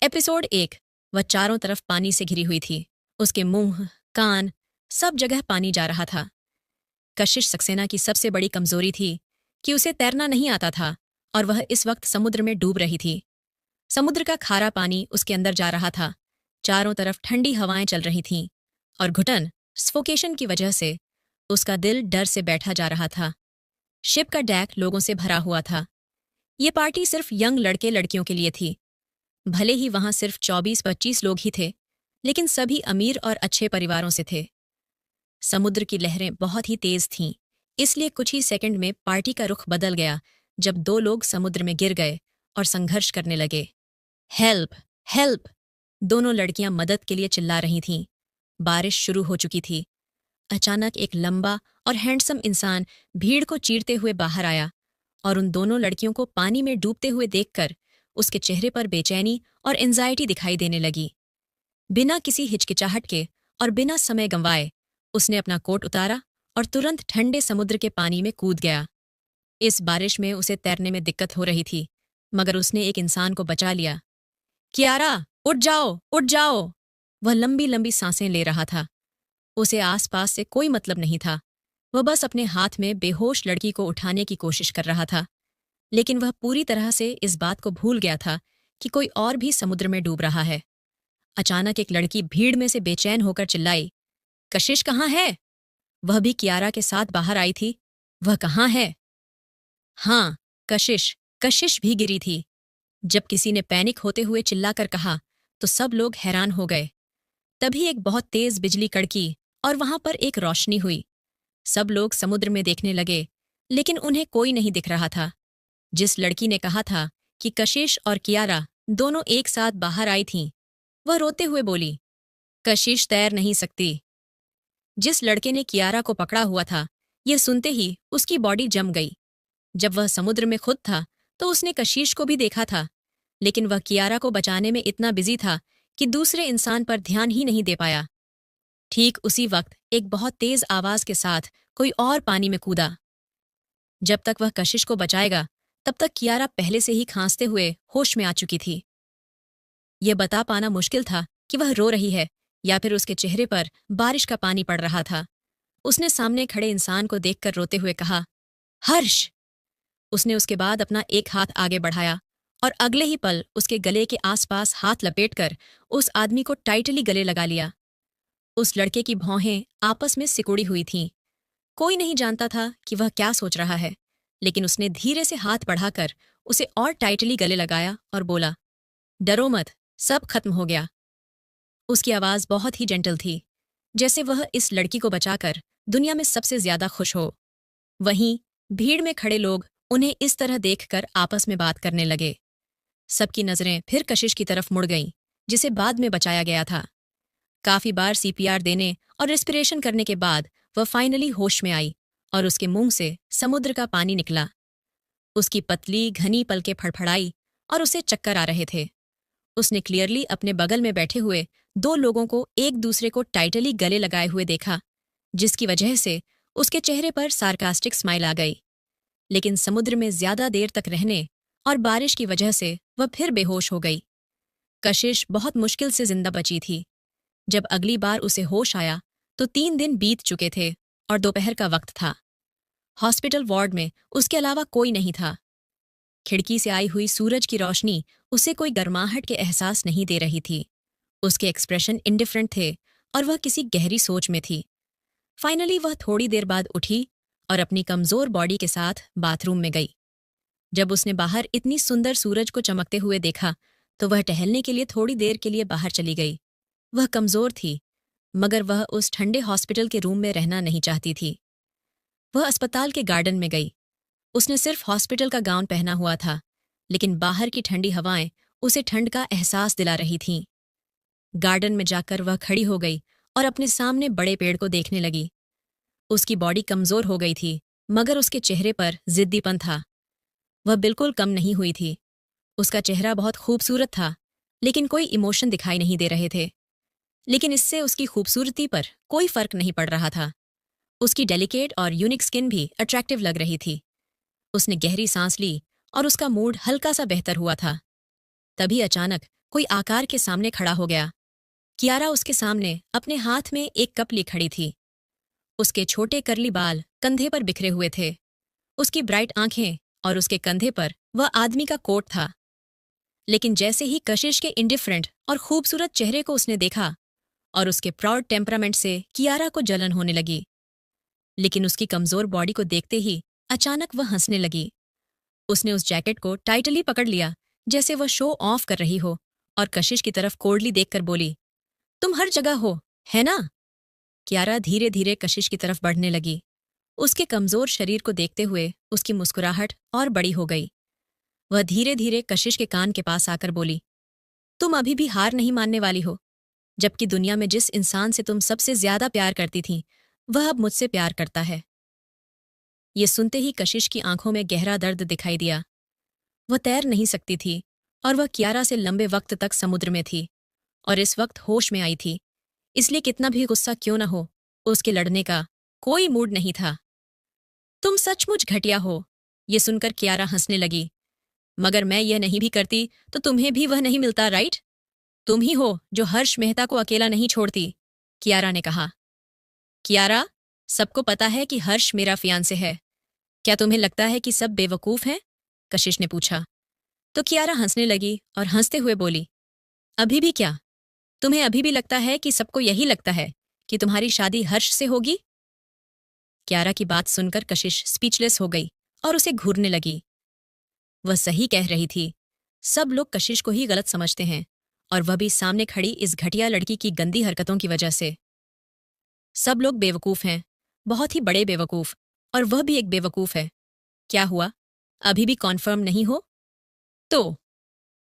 Episode 1। वह चारों तरफ पानी से घिरी हुई थी। उसके मुंह, कान, सब जगह पानी जा रहा था। कशिश सक्सेना की सबसे बड़ी कमजोरी थी कि उसे तैरना नहीं आता था और वह इस वक्त समुद्र में डूब रही थी। समुद्र का खारा पानी उसके अंदर जा रहा था। चारों तरफ ठंडी हवाएं चल रही थीं और घुटन, सफोकेशन की वजह से उसका दिल डर से बैठा जा रहा था। शिप का डेक लोगों से भरा हुआ था। ये पार्टी सिर्फ यंग लड़के लड़कियों के लिए थी। भले ही वहां सिर्फ 24-25 लोग ही थे, लेकिन सभी अमीर और अच्छे परिवारों से थे। समुद्र की लहरें बहुत ही तेज थीं, इसलिए कुछ ही सेकंड में पार्टी का रुख बदल गया जब 2 लोग समुद्र में गिर गए और संघर्ष करने लगे। हेल्प! हेल्प! दोनों लड़कियां मदद के लिए चिल्ला रही थीं। बारिश शुरू हो चुकी थी। अचानक एक लंबा और हैंडसम इंसान भीड़ को चीरते हुए बाहर आया और उन दोनों लड़कियों को पानी में डूबते हुए देखकर उसके चेहरे पर बेचैनी और एंजाइटी दिखाई देने लगी। बिना किसी हिचकिचाहट के और बिना समय गंवाए उसने अपना कोट उतारा और तुरंत ठंडे समुद्र के पानी में कूद गया। इस बारिश में उसे तैरने में दिक्कत हो रही थी, मगर उसने एक इंसान को बचा लिया। कियारा, उठ जाओ, उठ जाओ! वह लंबी लंबी सांसें ले रहा था। उसे आसपास से कोई मतलब नहीं था। वह बस अपने हाथ में बेहोश लड़की को उठाने की कोशिश कर रहा था, लेकिन वह पूरी तरह से इस बात को भूल गया था कि कोई और भी समुद्र में डूब रहा है। अचानक एक लड़की भीड़ में से बेचैन होकर चिल्लाई, कशिश कहाँ है? वह भी कियारा के साथ बाहर आई थी। वह कहाँ है? हाँ, कशिश। कशिश भी गिरी थी। जब किसी ने पैनिक होते हुए चिल्लाकर कहा तो सब लोग हैरान हो गए। तभी एक बहुत तेज बिजली कड़की और वहां पर एक रोशनी हुई। सब लोग समुद्र में देखने लगे, लेकिन उन्हें कोई नहीं दिख रहा था। जिस लड़की ने कहा था कि कशिश और कियारा दोनों एक साथ बाहर आई थीं, वह रोते हुए बोली, कशिश तैर नहीं सकती। जिस लड़के ने कियारा को पकड़ा हुआ था, यह सुनते ही उसकी बॉडी जम गई। जब वह समुद्र में खुद था तो उसने कशिश को भी देखा था, लेकिन वह कियारा को बचाने में इतना बिजी था कि दूसरे इंसान पर ध्यान ही नहीं दे पाया। ठीक उसी वक्त एक बहुत तेज आवाज के साथ कोई और पानी में कूदा। जब तक वह कशिश को बचाएगा, तब तक कियारा पहले से ही खांसते हुए होश में आ चुकी थी। यह बता पाना मुश्किल था कि वह रो रही है या फिर उसके चेहरे पर बारिश का पानी पड़ रहा था। उसने सामने खड़े इंसान को देखकर रोते हुए कहा, हर्ष! उसने उसके बाद अपना एक हाथ आगे बढ़ाया और अगले ही पल उसके गले के आसपास हाथ लपेटकर उस आदमी को टाइटली गले लगा लिया। उस लड़के की भौहें आपस में सिकुड़ी हुई थीं। कोई नहीं जानता था कि वह क्या सोच रहा है, लेकिन उसने धीरे से हाथ बढ़ाकर उसे और टाइटली गले लगाया और बोला, डरो मत, सब खत्म हो गया। उसकी आवाज बहुत ही जेंटल थी, जैसे वह इस लड़की को बचाकर दुनिया में सबसे ज्यादा खुश हो। वहीं भीड़ में खड़े लोग उन्हें इस तरह देखकर आपस में बात करने लगे। सबकी नजरें फिर कशिश की तरफ मुड़ गईं, जिसे बाद में बचाया गया था। काफी बार सीपीआर देने और रेस्पिरेशन करने के बाद वह फाइनली होश में आई और उसके मुंह से समुद्र का पानी निकला। उसकी पतली घनी पलकें फड़फड़ाई और उसे चक्कर आ रहे थे। उसने क्लियरली अपने बगल में बैठे हुए 2 लोगों को एक दूसरे को टाइटली गले लगाए हुए देखा, जिसकी वजह से उसके चेहरे पर सार्कास्टिक स्माइल आ गई। लेकिन समुद्र में ज्यादा देर तक रहने और बारिश की वजह से वह फिर बेहोश हो गई। कशिश बहुत मुश्किल से जिंदा बची थी। जब अगली बार उसे होश आया तो 3 दिन बीत चुके थे और दोपहर का वक्त था। हॉस्पिटल वार्ड में उसके अलावा कोई नहीं था। खिड़की से आई हुई सूरज की रोशनी उसे कोई गर्माहट के एहसास नहीं दे रही थी। उसके एक्सप्रेशन इंडिफरेंट थे और वह किसी गहरी सोच में थी। फाइनली वह थोड़ी देर बाद उठी और अपनी कमजोर बॉडी के साथ बाथरूम में गई। जब उसने बाहर इतनी सुंदर सूरज को चमकते हुए देखा तो वह टहलने के लिए थोड़ी देर के लिए बाहर चली गई। वह कमजोर थी, मगर वह उस ठंडे हॉस्पिटल के रूम में रहना नहीं चाहती थी। वह अस्पताल के गार्डन में गई। उसने सिर्फ हॉस्पिटल का गाउन पहना हुआ था, लेकिन बाहर की ठंडी हवाएं उसे ठंड का एहसास दिला रही थीं। गार्डन में जाकर वह खड़ी हो गई और अपने सामने बड़े पेड़ को देखने लगी। उसकी बॉडी कमजोर हो गई थी, मगर उसके चेहरे पर जिद्दीपन था। वह बिल्कुल कम नहीं हुई थी। उसका चेहरा बहुत खूबसूरत था, लेकिन कोई इमोशन दिखाई नहीं दे रहे थे। लेकिन इससे उसकी खूबसूरती पर कोई फर्क नहीं पड़ रहा था। उसकी डेलिकेट और यूनिक स्किन भी अट्रैक्टिव लग रही थी। उसने गहरी सांस ली और उसका मूड हल्का सा बेहतर हुआ था। तभी अचानक कोई आकार के सामने खड़ा हो गया। कियारा उसके सामने अपने हाथ में एक कप लिए खड़ी थी। उसके छोटे करली बाल कंधे पर बिखरे हुए थे, उसकी ब्राइट आंखें और उसके कंधे पर वह आदमी का कोट था। लेकिन जैसे ही कशिश के इंडिफरेंट और खूबसूरत चेहरे को उसने देखा और उसके प्राउड टेम्परामेंट से कियारा को जलन होने लगी। लेकिन उसकी कमजोर बॉडी को देखते ही अचानक वह हंसने लगी। उसने उस जैकेट को टाइटली पकड़ लिया जैसे वह शो ऑफ कर रही हो और कशिश की तरफ कोल्डली देखकर बोली, तुम हर जगह हो, है ना? कियारा धीरे धीरे कशिश की तरफ बढ़ने लगी। उसके कमजोर शरीर को देखते हुए उसकी मुस्कुराहट और बड़ी हो गई। वह धीरे धीरे कशिश के कान के पास आकर बोली, तुम अभी भी हार नहीं मानने वाली हो, जबकि दुनिया में जिस इंसान से तुम सबसे ज्यादा प्यार करती थीं, वह अब मुझसे प्यार करता है। ये सुनते ही कशिश की आंखों में गहरा दर्द दिखाई दिया। वह तैर नहीं सकती थी और वह कियारा से लंबे वक्त तक समुद्र में थी और इस वक्त होश में आई थी, इसलिए कितना भी गुस्सा क्यों न हो, उसके लड़ने का कोई मूड नहीं था। तुम सचमुच घटिया हो, ये सुनकर कियारा हंसने लगी। मगर मैं यह नहीं भी करती तो तुम्हें भी वह नहीं मिलता, राइट? तुम ही हो जो हर्ष मेहता को अकेला नहीं छोड़ती, कियारा ने कहा। कियारा, सबको पता है कि हर्ष मेरा फियांसे है। क्या तुम्हें लगता है कि सब बेवकूफ हैं? कशिश ने पूछा। तो कियारा हंसने लगी और हंसते हुए बोली, अभी भी क्या? तुम्हें अभी भी लगता है कि सबको यही लगता है कि तुम्हारी शादी हर्ष से होगी? कियारा की बात सुनकर कशिश स्पीचलेस हो गई और उसे घूरने लगी। वह सही कह रही थी। सब लोग कशिश को ही गलत समझते हैं और वह भी सामने खड़ी इस घटिया लड़की की गंदी हरकतों की वजह से। सब लोग बेवकूफ हैं, बहुत ही बड़े बेवकूफ, और वह भी एक बेवकूफ है। क्या हुआ, अभी भी कॉन्फर्म नहीं हो? तो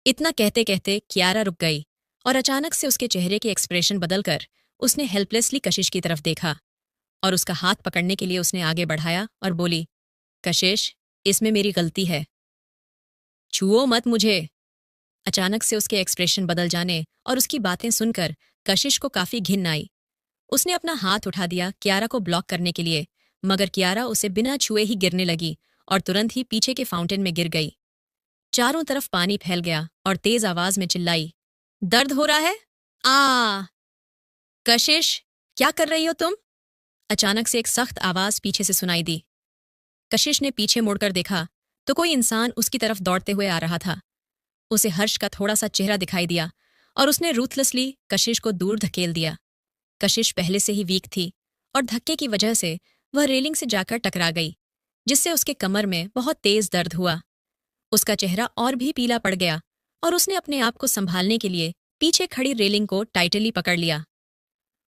इतना कहते कहते कियारा रुक गई और अचानक से उसके चेहरे के एक्सप्रेशन बदलकर उसने हेल्पलेसली कशिश की तरफ देखा और उसका हाथ पकड़ने के लिए उसने आगे बढ़ाया और बोली, कशिश, इसमें मेरी गलती है, छुओ मत मुझे। अचानक से उसके एक्सप्रेशन बदल जाने और उसकी बातें सुनकर कशिश को काफी घिन आई। उसने अपना हाथ उठा दिया कियारा को ब्लॉक करने के लिए, मगर कियारा उसे बिना छुए ही गिरने लगी और तुरंत ही पीछे के फाउंटेन में गिर गई। चारों तरफ पानी फैल गया और तेज आवाज में चिल्लाई, दर्द हो रहा है? आ कशिश, क्या कर रही हो तुम? अचानक से एक सख्त आवाज पीछे से सुनाई दी। कशिश ने पीछे मुड़कर देखा तो कोई इंसान उसकी तरफ दौड़ते हुए आ रहा था। उसे हर्ष का थोड़ा सा चेहरा दिखाई दिया और उसने रूथलेसली कशिश को दूर धकेल दिया। कशिश पहले से ही वीक थी और धक्के की वजह से वह रेलिंग से जाकर टकरा गई, जिससे उसके कमर में बहुत तेज दर्द हुआ। उसका चेहरा और भी पीला पड़ गया और उसने अपने आप को संभालने के लिए पीछे खड़ी रेलिंग को टाइटली पकड़ लिया।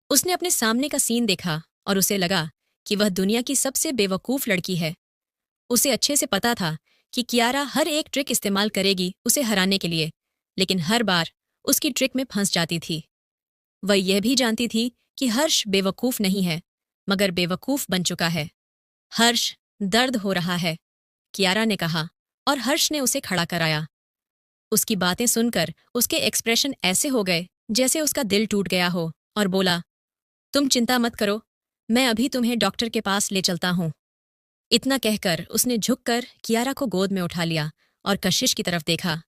उसने अपने सामने का सीन देखा और उसे लगा कि वह दुनिया की सबसे बेवकूफ लड़की है। उसे अच्छे से पता था कि कियारा हर एक ट्रिक इस्तेमाल करेगी उसे हराने के लिए, लेकिन हर बार उसकी ट्रिक में फंस जाती थी। वह यह भी जानती थी कि हर्ष बेवकूफ नहीं है, मगर बेवकूफ बन चुका है। हर्ष, दर्द हो रहा है, कियारा ने कहा और हर्ष ने उसे खड़ा कराया। उसकी बातें सुनकर उसके एक्सप्रेशन ऐसे हो गए जैसे उसका दिल टूट गया हो और बोला, तुम चिंता मत करो, मैं अभी तुम्हें डॉक्टर के पास ले चलता हूं। इतना कहकर उसने झुककर कियारा को गोद में उठा लिया और कशिश की तरफ देखा,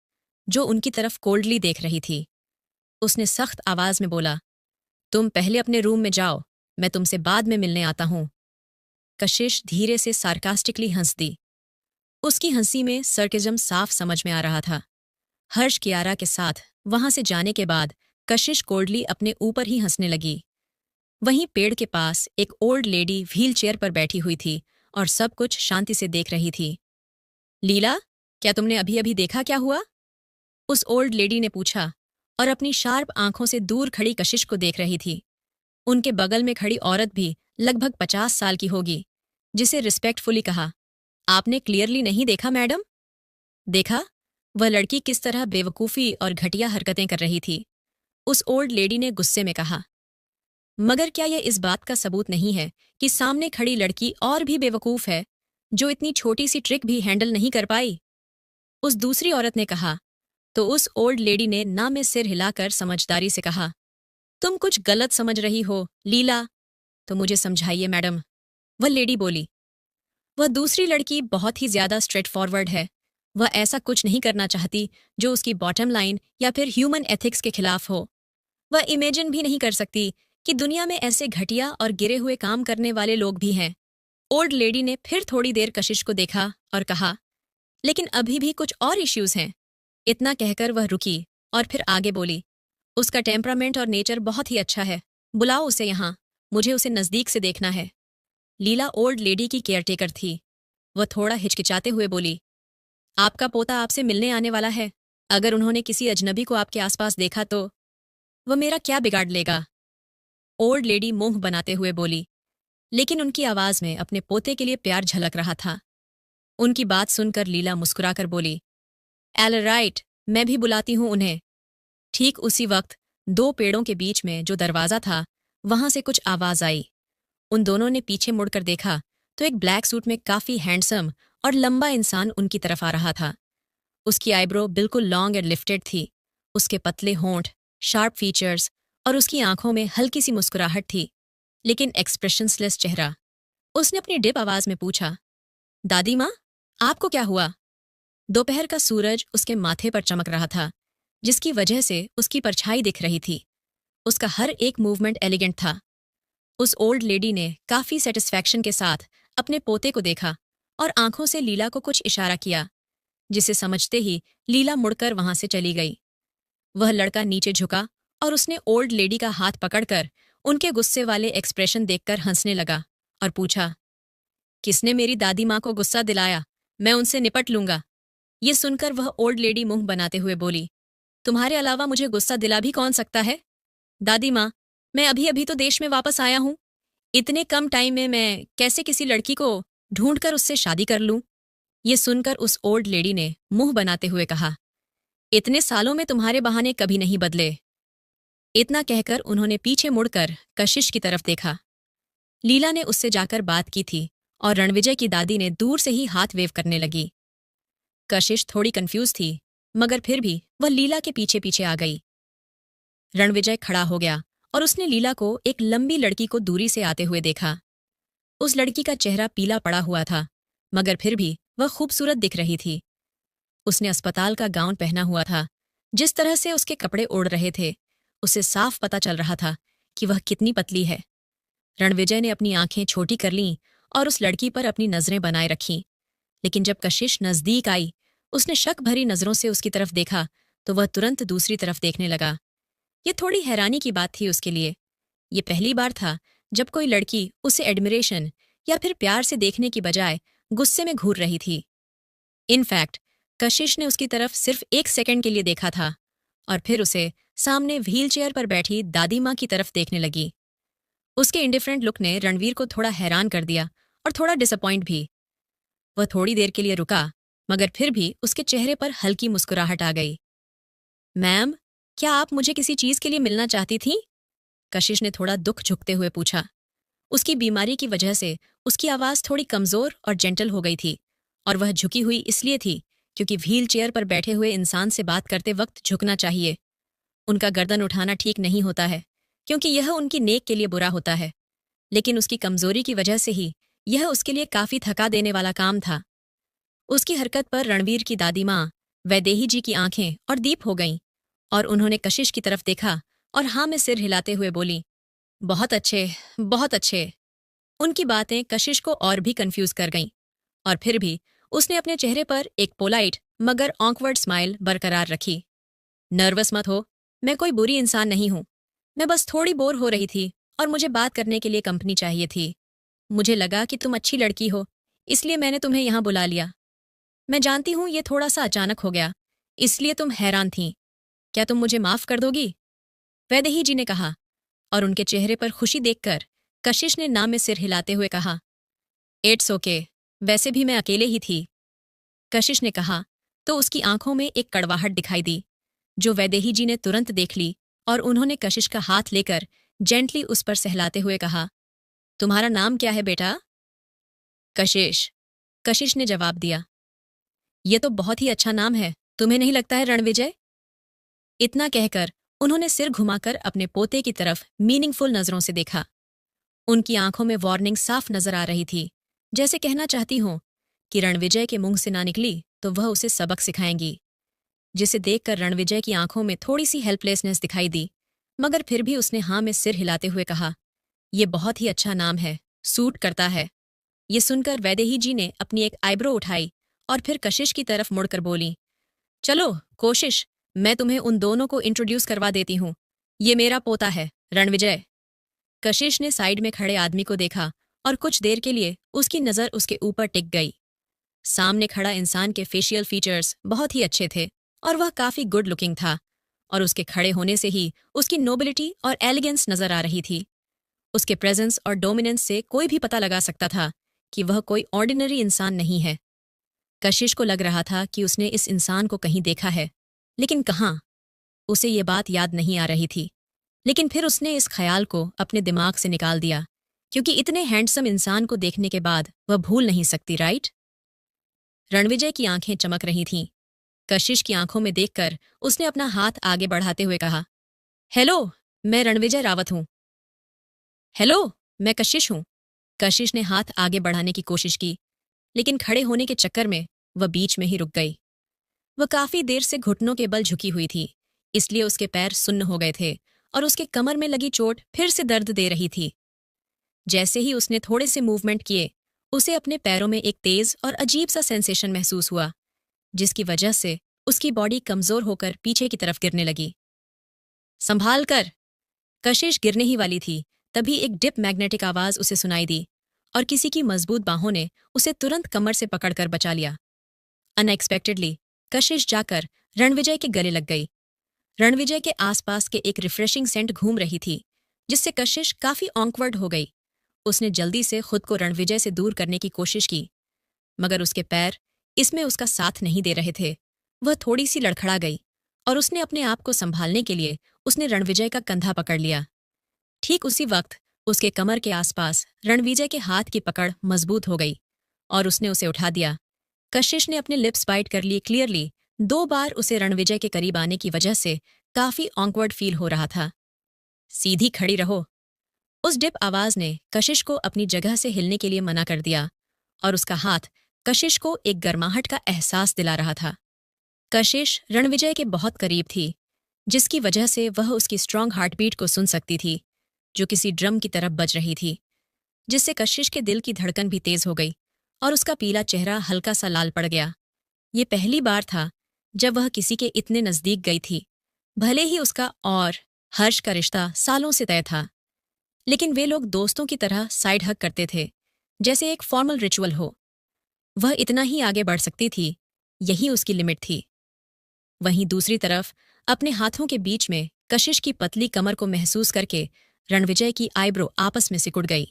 जो उनकी तरफ कोल्डली देख रही थी। उसने सख्त आवाज में बोला, तुम पहले अपने रूम में जाओ, मैं तुमसे बाद में मिलने आता हूं। कशिश धीरे से सार्कास्टिकली हंस दी। उसकी हंसी में सर्केजम साफ समझ में आ रहा था। हर्ष कियारा के साथ वहां से जाने के बाद कशिश कोल्डली अपने ऊपर ही हंसने लगी। वहीं पेड़ के पास एक ओल्ड लेडी व्हील चेयर पर बैठी हुई थी और सब कुछ शांति से देख रही थी। लीला, क्या तुमने अभी अभी देखा क्या हुआ? उस ओल्ड लेडी ने पूछा और अपनी शार्प आंखों से दूर खड़ी कशिश को देख रही थी। उनके बगल में खड़ी औरत भी लगभग 50 साल की होगी, जिसे रिस्पेक्टफुली कहा, आपने क्लियरली नहीं देखा मैडम? देखा वह लड़की किस तरह बेवकूफ़ी और घटिया हरकतें कर रही थी, उस ओल्ड लेडी ने गुस्से में कहा। मगर क्या यह इस बात का सबूत नहीं है कि सामने खड़ी लड़की और भी बेवकूफ है, जो इतनी छोटी सी ट्रिक भी हैंडल नहीं कर पाई? उस दूसरी औरत ने कहा। तो उस ओल्ड लेडी ने ना में सिर हिलाकर समझदारी से कहा, तुम कुछ गलत समझ रही हो लीला, तो मुझे समझाइए मैडम, वह लेडी बोली। वह दूसरी लड़की बहुत ही ज्यादा स्ट्रेट फॉरवर्ड है वह ऐसा कुछ नहीं करना चाहती जो उसकी बॉटम लाइन या फिर ह्यूमन एथिक्स के खिलाफ हो। वह इमेजिन भी नहीं कर सकती कि दुनिया में ऐसे घटिया और गिरे हुए काम करने वाले लोग भी हैं। ओल्ड लेडी ने फिर थोड़ी देर कशिश को देखा और कहा, लेकिन अभी भी कुछ और इश्यूज हैं। इतना कहकर वह रुकी और फिर आगे बोली, उसका टेम्परामेंट और नेचर बहुत ही अच्छा है। बुलाओ उसे यहाँ, मुझे उसे नजदीक से देखना है। लीला ओल्ड लेडी की केयरटेकर थी। वह थोड़ा हिचकिचाते हुए बोली, आपका पोता आपसे मिलने आने वाला है। अगर उन्होंने किसी अजनबी को आपके आसपास देखा तो वह मेरा क्या बिगाड़ लेगा? ओल्ड लेडी मुंह बनाते हुए बोली, लेकिन उनकी आवाज में अपने पोते के लिए प्यार झलक रहा था। उनकी बात सुनकर लीला मुस्कुराकर बोली, एल राइट, मैं भी बुलाती हूं उन्हें। ठीक उसी वक्त दो पेड़ों के बीच में जो दरवाजा था, वहां से कुछ आवाज आई। उन दोनों ने पीछे मुड़कर देखा तो एक ब्लैक सूट में काफी हैंडसम और लंबा इंसान उनकी तरफ आ रहा था। उसकी आईब्रो बिल्कुल लॉन्ग एंड लिफ्टेड थी। उसके पतले होंठ, शार्प फीचर्स और उसकी आंखों में हल्की सी मुस्कुराहट थी, लेकिन एक्सप्रेशंसलेस चेहरा। उसने अपनी डिप आवाज में पूछा, दादी माँ, आपको क्या हुआ? दोपहर का सूरज उसके माथे पर चमक रहा था, जिसकी वजह से उसकी परछाई दिख रही थी। उसका हर एक मूवमेंट एलिगेंट था। उस ओल्ड लेडी ने काफी सेटिस्फैक्शन के साथ अपने पोते को देखा और आंखों से लीला को कुछ इशारा किया, जिसे समझते ही लीला मुड़कर वहां से चली गई। वह लड़का नीचे झुका और उसने ओल्ड लेडी का हाथ पकड़कर उनके गुस्से वाले एक्सप्रेशन देखकर हंसने लगा और पूछा, किसने मेरी दादी माँ को गुस्सा दिलाया? मैं उनसे निपट लूंगा। ये सुनकर वह ओल्ड लेडी मुंह बनाते हुए बोली, तुम्हारे अलावा मुझे गुस्सा दिला भी कौन सकता है? दादी माँ, मैं अभी अभी तो देश में वापस आया हूं। इतने कम टाइम में मैं कैसे किसी लड़की को ढूंढकर उससे शादी कर लूं? ये सुनकर उस ओल्ड लेडी ने मुंह बनाते हुए कहा, इतने सालों में तुम्हारे बहाने कभी नहीं बदले। इतना कहकर उन्होंने पीछे मुड़कर कशिश की तरफ देखा। लीला ने उससे जाकर बात की थी और रणविजय की दादी ने दूर से ही हाथ वेव करने लगी। कशिश थोड़ी कंफ्यूज थी, मगर फिर भी वह लीला के पीछे पीछे आ गई। रणविजय खड़ा हो गया और उसने लीला को एक लंबी लड़की को दूरी से आते हुए देखा। उस लड़की का चेहरा पीला पड़ा हुआ था, मगर फिर भी वह खूबसूरत दिख रही थी। उसने अस्पताल का गाउन पहना हुआ था। जिस तरह से उसके कपड़े उड़ रहे थे, उसे साफ पता चल रहा था कि वह कितनी पतली है। रणविजय ने अपनी आंखें छोटी कर लीं और उस लड़की पर अपनी नजरें बनाए रखीं। लेकिन जब कशिश नजदीक आई, उसने शक भरी नजरों से उसकी तरफ देखा तो वह तुरंत दूसरी तरफ देखने लगा। ये थोड़ी हैरानी की बात थी उसके लिए। ये पहली बार था जब कोई लड़की उसे एडमिरेशन या फिर प्यार से देखने की बजाय गुस्से में घूर रही थी। इनफैक्ट कशिश ने उसकी तरफ सिर्फ 1 सेकंड के लिए देखा था और फिर उसे सामने व्हीलचेयर पर बैठी दादी माँ की तरफ देखने लगी। उसके इंडिफरेंट लुक ने रणवीर को थोड़ा हैरान कर दिया और थोड़ा डिसअपॉइंट भी। वह थोड़ी देर के लिए रुका, मगर फिर भी उसके चेहरे पर हल्की मुस्कुराहट आ गई। मैम, क्या आप मुझे किसी चीज के लिए मिलना चाहती थीं? कशिश ने थोड़ा दुख झुकते हुए पूछा। उसकी बीमारी की वजह से उसकी आवाज थोड़ी कमजोर और जेंटल हो गई थी, और वह झुकी हुई इसलिए थी क्योंकि व्हील चेयर पर बैठे हुए इंसान से बात करते वक्त झुकना चाहिए। उनका गर्दन उठाना ठीक नहीं होता है, क्योंकि यह उनकी नेक के लिए बुरा होता है। लेकिन उसकी कमजोरी की वजह से ही यह उसके लिए काफी थका देने वाला काम था। उसकी हरकत पर रणवीर की दादी माँ वैदेही जी की आंखें और दीप हो गईं, और उन्होंने कशिश की तरफ देखा और हाँ में सिर हिलाते हुए बोली, बहुत अच्छे, बहुत अच्छे। उनकी बातें कशिश को और भी कंफ्यूज कर गईं, और फिर भी उसने अपने चेहरे पर एक पोलाइट मगर ऑकवर्ड स्माइल बरकरार रखी। नर्वस मत हो, मैं कोई बुरी इंसान नहीं हूं। मैं बस थोड़ी बोर हो रही थी और मुझे बात करने के लिए कंपनी चाहिए थी। मुझे लगा कि तुम अच्छी लड़की हो, इसलिए मैंने तुम्हें यहां बुला लिया। मैं जानती हूं ये थोड़ा सा अचानक हो गया, इसलिए तुम हैरान थीं। क्या तुम मुझे माफ कर दोगी? वैदेही जी ने कहा, और उनके चेहरे पर खुशी देखकर कशिश ने ना में सिर हिलाते हुए कहा, इट्स ओके, वैसे भी मैं अकेले ही थी। कशिश ने कहा तो उसकी आंखों में एक कड़वाहट दिखाई दी, जो वैदेही जी ने तुरंत देख ली, और उन्होंने कशिश का हाथ लेकर जेंटली उस पर सहलाते हुए कहा, तुम्हारा नाम क्या है बेटा? कशिश। कशिश ने जवाब दिया, ये तो बहुत ही अच्छा नाम है, तुम्हें नहीं लगता है रणविजय? इतना कहकर उन्होंने सिर घुमाकर अपने पोते की तरफ मीनिंगफुल नजरों से देखा। उनकी आंखों में वार्निंग साफ नजर आ रही थी, जैसे कहना चाहती हों कि रणविजय के मुंह से ना निकली तो वह उसे सबक सिखाएंगी। जिसे देखकर रणविजय की आंखों में थोड़ी सी हेल्पलेसनेस दिखाई दी, मगर फिर भी उसने हाँ में सिर हिलाते हुए कहा, यह बहुत ही अच्छा नाम है, सूट करता है। ये सुनकर वैदेही जी ने अपनी एक आईब्रो उठाई और फिर कशिश की तरफ मुड़कर बोली, चलो कोशिश, मैं तुम्हें उन दोनों को इंट्रोड्यूस करवा देती हूँ। ये मेरा पोता है, रणविजय। कशिश ने साइड में खड़े आदमी को देखा और कुछ देर के लिए उसकी नज़र उसके ऊपर टिक गई। सामने खड़ा इंसान के फेशियल फीचर्स बहुत ही अच्छे थे और वह काफी गुड लुकिंग था, और उसके खड़े होने से ही उसकी नोबिलिटी और एलिगेंस नजर आ रही थी। उसके प्रेजेंस और डोमिनेंस से कोई भी पता लगा सकता था कि वह कोई ऑर्डिनरी इंसान नहीं है। कशिश को लग रहा था कि उसने इस इंसान को कहीं देखा है, लेकिन कहाँ? उसे ये बात याद नहीं आ रही थी। लेकिन फिर उसने इस ख्याल को अपने दिमाग से निकाल दिया, क्योंकि इतने हैंडसम इंसान को देखने के बाद वह भूल नहीं सकती, राइट? रणविजय की आंखें चमक रही थीं। कशिश की आंखों में देखकर उसने अपना हाथ आगे बढ़ाते हुए कहा, हेलो, मैं रणविजय रावत हूं। हेलो, मैं कशिश हूं। कशिश ने हाथ आगे बढ़ाने की कोशिश की, लेकिन खड़े होने के चक्कर में वह बीच में ही रुक गई। वह काफी देर से घुटनों के बल झुकी हुई थी, इसलिए उसके पैर सुन्न हो गए थे और उसके कमर में लगी चोट फिर से दर्द दे रही थी। जैसे ही उसने थोड़े से मूवमेंट किए, उसे अपने पैरों में एक तेज और अजीब सा सेंसेशन महसूस हुआ, जिसकी वजह से उसकी बॉडी कमजोर होकर पीछे की तरफ गिरने लगी। संभाल कर! कशिश गिरने ही वाली थी, तभी एक डिप मैग्नेटिक आवाज उसे सुनाई दी और किसी की मजबूत बाहों ने उसे तुरंत कमर से पकड़कर बचा लिया। अनएक्सपेक्टेडली कशिश जाकर रणविजय के गले लग गई। रणविजय के आसपास के एक रिफ्रेशिंग सेंट घूम रही थी, जिससे कशिश काफी ऑकवर्ड हो गई। उसने जल्दी से खुद को रणविजय से दूर करने की कोशिश की, मगर उसके पैर इसमें उसका साथ नहीं दे रहे थे। वह थोड़ी सी लड़खड़ा गई और उसने अपने आप को संभालने के लिए उसने रणविजय का कंधा पकड़ लिया। ठीक उसी वक्त उसके कमर के आसपास रणविजय के हाथ की पकड़ मजबूत हो गई और उसने उसे उठा दिया। कशिश ने अपने लिप्स बाइट कर लिए क्लियरली। 2 बार उसे रणविजय के करीब आने की वजह से काफी ऑकवर्ड फील हो रहा था। सीधी खड़ी रहो! उस डिप आवाज ने कशिश को अपनी जगह से हिलने के लिए मना कर दिया और उसका हाथ कशिश को एक गर्माहट का एहसास दिला रहा था। कशिश रणविजय के बहुत करीब थी, जिसकी वजह से वह उसकी स्ट्रांग हार्टबीट को सुन सकती थी, जो किसी ड्रम की तरफ बज रही थी, जिससे कशिश के दिल की धड़कन भी तेज हो गई और उसका पीला चेहरा हल्का सा लाल पड़ गया। ये पहली बार था जब वह किसी के इतने नजदीक गई थी। भले ही उसका और हर्ष का रिश्ता सालों से तय था, लेकिन वे लोग दोस्तों की तरह साइड हग करते थे, जैसे एक फॉर्मल रिचुअल हो। वह इतना ही आगे बढ़ सकती थी, यही उसकी लिमिट थी। वहीं दूसरी तरफ अपने हाथों के बीच में कशिश की पतली कमर को महसूस करके रणविजय की आईब्रो आपस में सिकुड़ गई।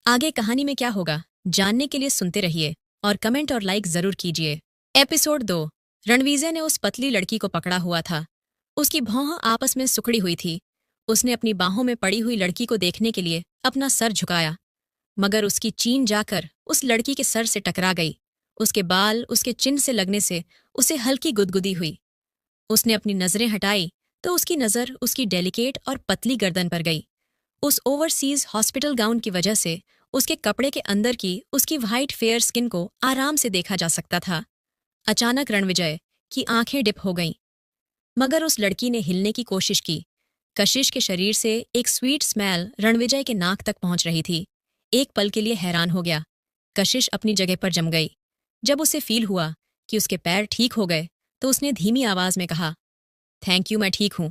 आगे कहानी में क्या होगा जानने के लिए सुनते रहिए और कमेंट और लाइक जरूर कीजिए। एपिसोड 2। रणविजय ने उस पतली लड़की को पकड़ा हुआ था। उसकी भौं आपस में सुखड़ी हुई थी। उसने अपनी बाहों में पड़ी हुई लड़की को देखने के लिए अपना सर झुकाया, मगर उसकी चीन जाकर उस लड़की के सर से टकरा गई। उसके बाल उसके चिन से लगने से उसे हल्की गुदगुदी हुई। उसने अपनी नजरें हटाई तो उसकी नजर उसकी डेलिकेट और पतली गर्दन पर गई। उस ओवरसीज हॉस्पिटल गाउन की वजह से उसके कपड़े के अंदर की उसकी व्हाइट फेयर स्किन को आराम से देखा जा सकता था। अचानक रणविजय की आंखें डिप हो गईं, मगर उस लड़की ने हिलने की कोशिश की। कशिश के शरीर से एक स्वीट स्मेल रणविजय के नाक तक पहुंच रही थी। एक पल के लिए हैरान हो गया। कशिश अपनी जगह पर जम गई। जब उसे फील हुआ कि उसके पैर ठीक हो गए, तो उसने धीमी आवाज में कहा, थैंक यू, मैं ठीक हूं।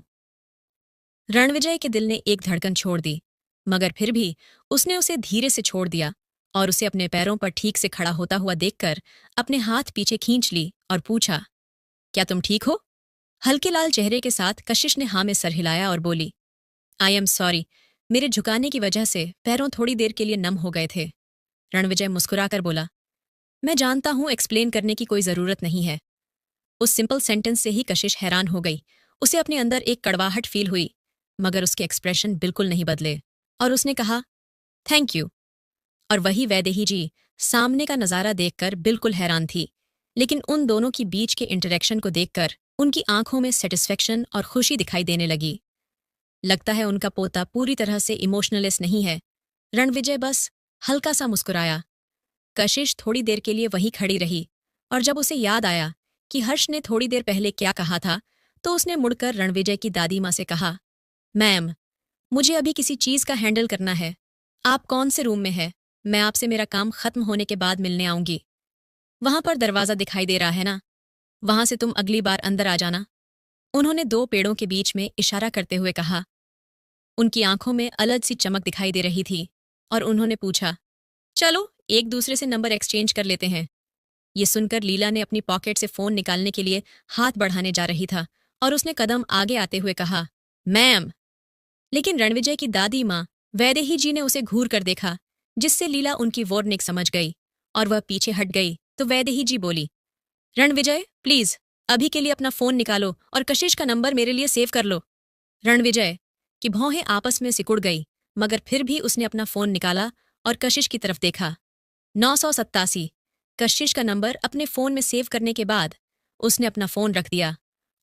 रणविजय के दिल ने एक धड़कन छोड़ दी, मगर फिर भी उसने उसे धीरे से छोड़ दिया और उसे अपने पैरों पर ठीक से खड़ा होता हुआ देखकर अपने हाथ पीछे खींच ली और पूछा, क्या तुम ठीक हो? हल्के लाल चेहरे के साथ कशिश ने हाँ में सर हिलाया और बोली, आई एम सॉरी, मेरे झुकाने की वजह से पैरों थोड़ी देर के लिए नम हो गए थे। रणविजय मुस्कुराकर बोला, मैं जानता हूं, एक्सप्लेन करने की कोई जरूरत नहीं है। उस सिंपल सेंटेंस से ही कशिश हैरान हो गई। उसे अपने अंदर एक कड़वाहट फील हुई, मगर उसके एक्सप्रेशन बिल्कुल नहीं बदले और उसने कहा, थैंक यू। और वही वैदेही जी सामने का नजारा देखकर बिल्कुल हैरान थी, लेकिन उन दोनों की बीच के इंटरेक्शन को देखकर उनकी आंखों में सेटिस्फेक्शन और खुशी दिखाई देने लगी। लगता है उनका पोता पूरी तरह से इमोशनलेस नहीं है। रणविजय बस हल्का सा मुस्कुराया। कशिश थोड़ी देर के लिए वहीं खड़ी रही और जब उसे याद आया कि हर्ष ने थोड़ी देर पहले क्या कहा था, तो उसने मुड़कर रणविजय की दादी माँ से कहा, मैम, मुझे अभी किसी चीज़ का हैंडल करना है। आप कौन से रूम में है? मैं आपसे मेरा काम खत्म होने के बाद मिलने आऊंगी। वहां पर दरवाज़ा दिखाई दे रहा है ना? वहां से तुम अगली बार अंदर आ जाना। उन्होंने दो पेड़ों के बीच में इशारा करते हुए कहा। उनकी आंखों में अलग सी चमक दिखाई दे रही थी और उन्होंने पूछा, चलो एक दूसरे से नंबर एक्सचेंज कर लेते हैं। ये सुनकर लीला ने अपनी पॉकेट से फोन निकालने के लिए हाथ बढ़ाने जा रही था और उसने कदम आगे आते हुए कहा, मैम। लेकिन रणविजय की दादी माँ वैदेही जी ने उसे घूर कर देखा, जिससे लीला उनकी वार्निंग समझ गई और वह पीछे हट गई तो वैदेही जी बोली, रणविजय प्लीज अभी के लिए अपना फोन निकालो और कशिश का नंबर मेरे लिए सेव कर लो। रणविजय की भौहें आपस में सिकुड़ गई, मगर फिर भी उसने अपना फोन निकाला और कशिश की तरफ देखा। 987। कशिश का नंबर अपने फोन में सेव करने के बाद उसने अपना फोन रख दिया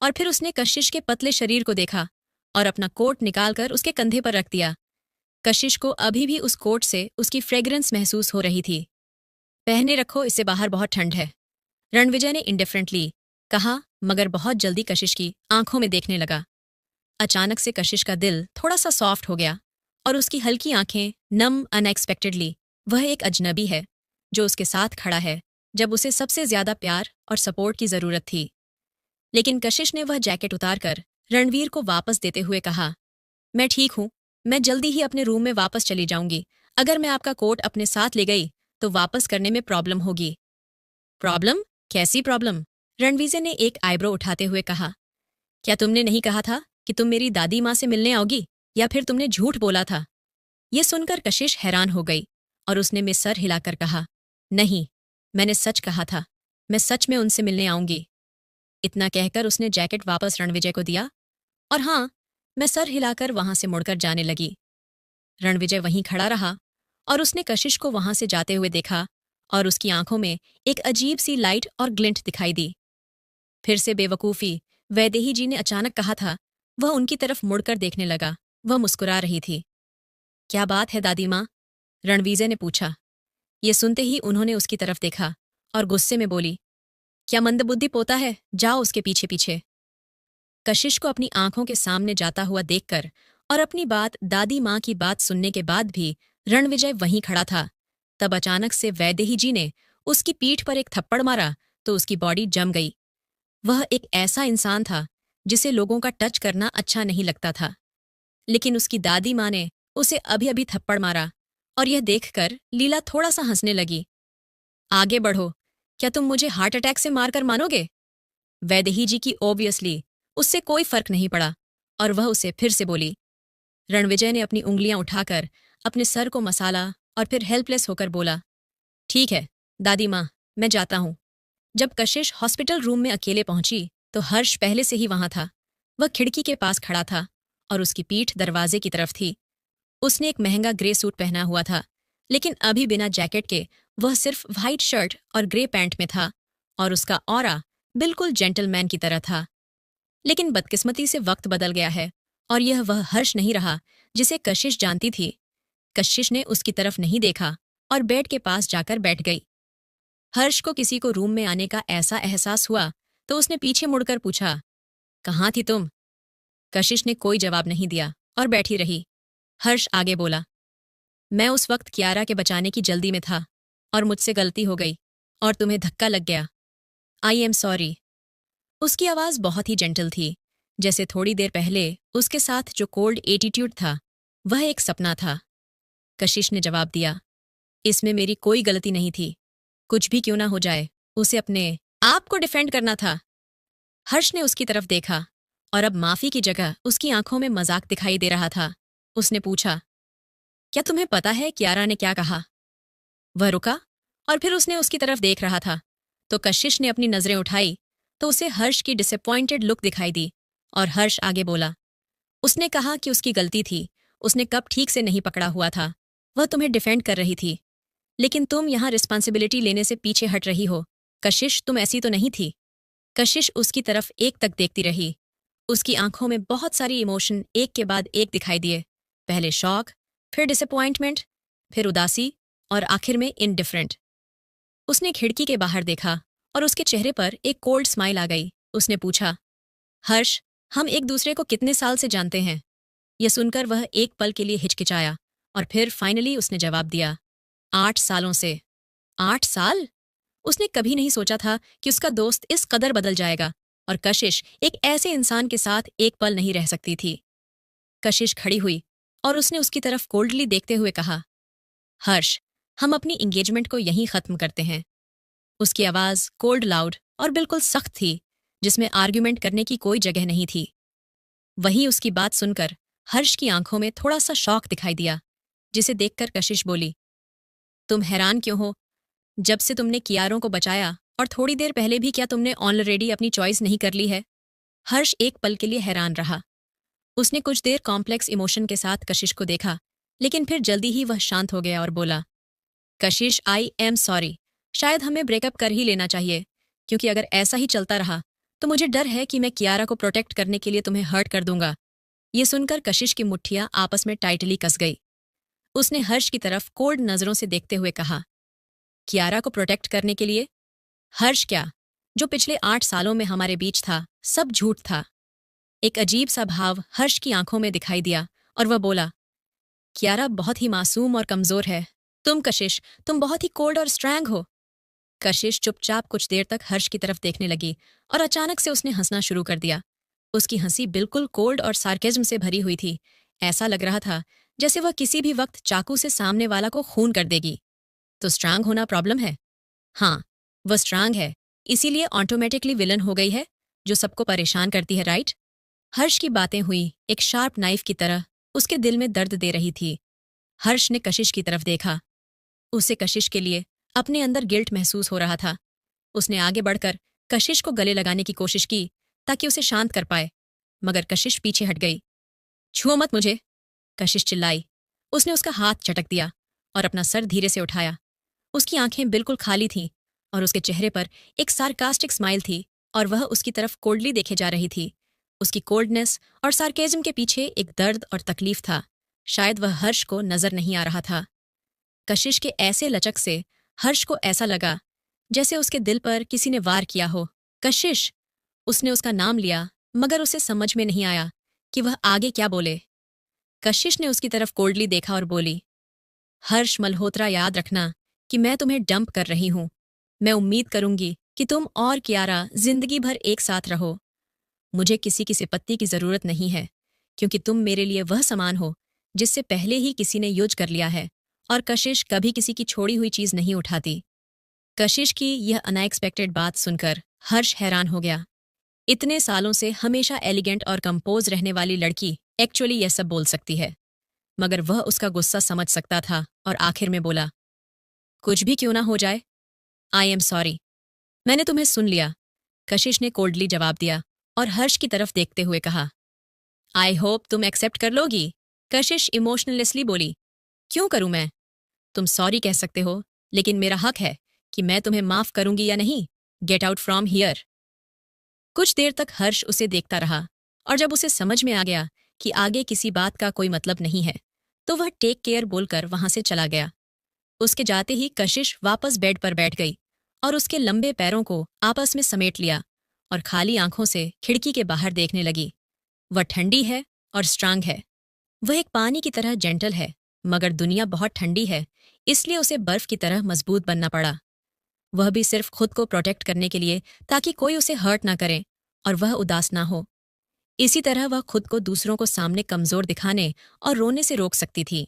और फिर उसने कशिश के पतले शरीर को देखा और अपना कोट निकालकर उसके कंधे पर रख दिया। कशिश को अभी भी उस कोट से उसकी फ्रेग्रेंस महसूस हो रही थी। पहने रखो, इससे बाहर बहुत ठंड है, रणविजय ने इंडिफरेंटली कहा, मगर बहुत जल्दी कशिश की आंखों में देखने लगा। अचानक से कशिश का दिल थोड़ा सा सॉफ्ट हो गया और उसकी हल्की आंखें नम अनएक्सपेक्टेडली। वह एक अजनबी है जो उसके साथ खड़ा है जब उसे सबसे ज्यादा प्यार और सपोर्ट की जरूरत थी। लेकिन कशिश ने वह जैकेट उतारकर रणवीर को वापस देते हुए कहा, मैं ठीक हूं, मैं जल्दी ही अपने रूम में वापस चली जाऊंगी। अगर मैं आपका कोट अपने साथ ले गई तो वापस करने में प्रॉब्लम होगी। प्रॉब्लम? कैसी प्रॉब्लम? रणवीर ने एक आईब्रो उठाते हुए कहा, क्या तुमने नहीं कहा था कि तुम मेरी दादी माँ से मिलने आओगी, या फिर तुमने झूठ बोला था? यह सुनकर कशिश हैरान हो गई और उसने में सर हिलाकर कहा, नहीं, मैंने सच कहा था, मैं सच में उनसे मिलने आऊंगी। इतना कहकर उसने जैकेट वापस रणविजय को दिया और हाँ, मैं सर हिलाकर वहां से मुड़कर जाने लगी। रणविजय वहीं खड़ा रहा और उसने कशिश को वहां से जाते हुए देखा और उसकी आंखों में एक अजीब सी लाइट और ग्लिंट दिखाई दी। फिर से बेवकूफी वैदेही जी ने अचानक कहा था। वह उनकी तरफ मुड़कर देखने लगा। वह मुस्कुरा रही थी। क्या बात है दादी माँ? रणवीर ने पूछा। ये सुनते ही उन्होंने उसकी तरफ देखा और गुस्से में बोली, क्या मंदबुद्धि पोता है, जाओ उसके पीछे पीछे। कशिश को अपनी आंखों के सामने जाता हुआ देखकर और अपनी बात दादी माँ की बात सुनने के बाद भी रणविजय वहीं खड़ा था। तब अचानक से वैदेही जी ने उसकी पीठ पर एक थप्पड़ मारा तो उसकी बॉडी जम गई। वह एक ऐसा इंसान था जिसे लोगों का टच करना अच्छा नहीं लगता था, लेकिन उसकी दादी माँ ने उसे अभी अभी थप्पड़ मारा और यह देखकर लीला थोड़ा सा हंसने लगी। आगे बढ़ो, क्या तुम मुझे हार्ट अटैक से मारकर मानोगे? वैदेही जी की ऑब्वियसली उससे कोई फर्क नहीं पड़ा और वह उसे फिर से बोली। रणविजय ने अपनी उंगलियां उठाकर अपने सर को मसाला और फिर हेल्पलेस होकर बोला, ठीक है दादी माँ, मैं जाता हूं। जब कशिश हॉस्पिटल रूम में अकेले पहुंची तो हर्ष पहले से ही वहां था। वह खिड़की के पास खड़ा था और उसकी पीठ दरवाजे की तरफ थी। उसने एक महंगा ग्रे सूट पहना हुआ था, लेकिन अभी बिना जैकेट के वह सिर्फ व्हाइट शर्ट और ग्रे पैंट में था और उसका ऑरा बिल्कुल जेंटलमैन की तरह था। लेकिन बदकिस्मती से वक्त बदल गया है और यह वह हर्ष नहीं रहा जिसे कशिश जानती थी। कशिश ने उसकी तरफ नहीं देखा और बेड के पास जाकर बैठ गई। हर्ष को किसी को रूम में आने का ऐसा एहसास हुआ तो उसने पीछे मुड़कर पूछा, कहाँ थी तुम? कशिश ने कोई जवाब नहीं दिया और बैठी रही। हर्ष आगे बोला, मैं उस वक्त कियारा के बचाने की जल्दी में था और मुझसे गलती हो गई और तुम्हें धक्का लग गया। I am sorry. उसकी आवाज बहुत ही जेंटल थी, जैसे थोड़ी देर पहले उसके साथ जो कोल्ड एटीट्यूड था वह एक सपना था। कशिश ने जवाब दिया, इसमें मेरी कोई गलती नहीं थी। कुछ भी क्यों ना हो जाए, उसे अपने आप को डिफेंड करना था। हर्ष ने उसकी तरफ देखा और अब माफी की जगह उसकी आंखों में मजाक दिखाई दे रहा था। उसने पूछा, क्या तुम्हें पता है कियारा ने क्या कहा? वह रुका और फिर उसने उसकी तरफ देख रहा था तो कशिश ने अपनी नजरें उठाई तो उसे हर्ष की डिसअपॉइंटेड लुक दिखाई दी और हर्ष आगे बोला, उसने कहा कि उसकी गलती थी, उसने कप ठीक से नहीं पकड़ा हुआ था, वह तुम्हें डिफेंड कर रही थी, लेकिन तुम यहां रिस्पॉन्सिबिलिटी लेने से पीछे हट रही हो। कशिश, तुम ऐसी तो नहीं थी। कशिश उसकी तरफ एक तक देखती रही। उसकी आंखों में बहुत सारी इमोशन एक के बाद एक दिखाई दिए। पहले शॉक, फिर डिसअपॉइंटमेंट, फिर उदासी और आखिर में इनडिफरेंट। उसने खिड़की के बाहर देखा और उसके चेहरे पर एक कोल्ड स्माइल आ गई। उसने पूछा, हर्ष, हम एक दूसरे को कितने साल से जानते हैं? यह सुनकर वह एक पल के लिए हिचकिचाया और फिर फाइनली उसने जवाब दिया, 8 सालों से। 8 साल? उसने कभी नहीं सोचा था कि उसका दोस्त इस कदर बदल जाएगा और कशिश एक ऐसे इंसान के साथ एक पल नहीं रह सकती थी। कशिश खड़ी हुई और उसने उसकी तरफ कोल्डली देखते हुए कहा, हर्ष, हम अपनी एंगेजमेंट को यहीं खत्म करते हैं। उसकी आवाज कोल्ड लाउड और बिल्कुल सख्त थी, जिसमें आर्ग्यूमेंट करने की कोई जगह नहीं थी। वहीं उसकी बात सुनकर हर्ष की आंखों में थोड़ा सा शौक दिखाई दिया, जिसे देखकर कशिश बोली, तुम हैरान क्यों हो? जब से तुमने कियारों को बचाया और थोड़ी देर पहले भी क्या तुमने ऑलरेडी अपनी चॉइस नहीं कर ली है? हर्ष एक पल के लिए हैरान रहा। उसने कुछ देर कॉम्प्लेक्स इमोशन के साथ कशिश को देखा, लेकिन फिर जल्दी ही वह शांत हो गया और बोला, कशिश, आई एम सॉरी। शायद हमें ब्रेकअप कर ही लेना चाहिए, क्योंकि अगर ऐसा ही चलता रहा तो मुझे डर है कि मैं कियारा को प्रोटेक्ट करने के लिए तुम्हें हर्ट कर दूंगा। ये सुनकर कशिश की मुट्ठियां आपस में टाइटली कस गई। उसने हर्ष की तरफ कोल्ड नजरों से देखते हुए कहा, कियारा को प्रोटेक्ट करने के लिए? हर्ष, क्या जो पिछले 8 सालों में हमारे बीच था सब झूठ था? एक अजीब सा भाव हर्ष की आंखों में दिखाई दिया और वह बोला, कियारा बहुत ही मासूम और कमजोर है। तुम कशिश, तुम बहुत ही कोल्ड और स्ट्रैंग हो। कशिश चुपचाप कुछ देर तक हर्ष की तरफ देखने लगी और अचानक से उसने हंसना शुरू कर दिया। उसकी हंसी बिल्कुल कोल्ड और सार्केज्म से भरी हुई थी। ऐसा लग रहा था जैसे वह किसी भी वक्त चाकू से सामने वाला को खून कर देगी। तो स्ट्रांग होना प्रॉब्लम है? हाँ, वह स्ट्रांग है, इसीलिए ऑटोमेटिकली विलन हो गई है, जो सबको परेशान करती है, राइट? हर्ष की बातें हुई एक शार्प नाइफ की तरह उसके दिल में दर्द दे रही थी। हर्ष ने कशिश की तरफ देखा। उसे कशिश के लिए अपने अंदर गिल्ट महसूस हो रहा था। उसने आगे बढ़कर कशिश को गले लगाने की कोशिश की ताकि उसे शांत कर पाए, मगर कशिश पीछे हट गई। छुओ मत मुझे, कशिश चिल्लाई। उसने उसका हाथ झटक दिया और अपना सर धीरे से उठाया। उसकी आंखें बिल्कुल खाली थीं और उसके चेहरे पर एक सार्कास्टिक स्माइल थी और वह उसकी तरफ कोल्डली देखे जा रही थी। उसकी कोल्डनेस और सार्केज्म के पीछे एक दर्द और तकलीफ था। शायद वह हर्ष को नजर नहीं आ रहा था। कशिश के ऐसे लचक से हर्ष को ऐसा लगा जैसे उसके दिल पर किसी ने वार किया हो। कशिश! उसने उसका नाम लिया, मगर उसे समझ में नहीं आया कि वह आगे क्या बोले। कशिश ने उसकी तरफ कोल्डली देखा और बोली, हर्ष मल्होत्रा, याद रखना कि मैं तुम्हें डंप कर रही हूं। मैं उम्मीद करूंगी कि तुम और कियारा जिंदगी भर एक साथ रहो। मुझे किसी की सिपत्ती की जरूरत नहीं है, क्योंकि तुम मेरे लिए वह समान हो जिससे पहले ही किसी ने युज कर लिया है, और कशिश कभी किसी की छोड़ी हुई चीज नहीं उठाती। कशिश की यह अनएक्सपेक्टेड बात सुनकर हर्ष हैरान हो गया। इतने सालों से हमेशा एलिगेंट और कंपोज रहने वाली लड़की एक्चुअली यह सब बोल सकती है। मगर वह उसका गुस्सा समझ सकता था और आखिर में बोला, कुछ भी क्यों ना हो जाए, आई एम सॉरी। मैंने तुम्हें सुन लिया, कशिश ने कोल्डली जवाब दिया और हर्ष की तरफ देखते हुए कहा, आई होप तुम एक्सेप्ट कर लोगी। कशिश इमोशनलेसली बोली, क्यों करूं मैं? तुम सॉरी कह सकते हो, लेकिन मेरा हक है कि मैं तुम्हें माफ करूंगी या नहीं। Get out from here. कुछ देर तक हर्ष उसे देखता रहा और जब उसे समझ में आ गया कि आगे किसी बात का कोई मतलब नहीं है, तो वह टेक केयर बोलकर वहां से चला गया। उसके जाते ही कशिश वापस बेड पर बैठ गई और उसके लंबे पैरों को आपस में समेट लिया और खाली आंखों से खिड़की के बाहर देखने लगी। वह ठंडी है और स्ट्रांग है। वह एक पानी की तरह जेंटल है, मगर दुनिया बहुत ठंडी है, इसलिए उसे बर्फ की तरह मजबूत बनना पड़ा। वह भी सिर्फ खुद को प्रोटेक्ट करने के लिए, ताकि कोई उसे हर्ट ना करे और वह उदास ना हो। इसी तरह वह खुद को दूसरों को सामने कमजोर दिखाने और रोने से रोक सकती थी।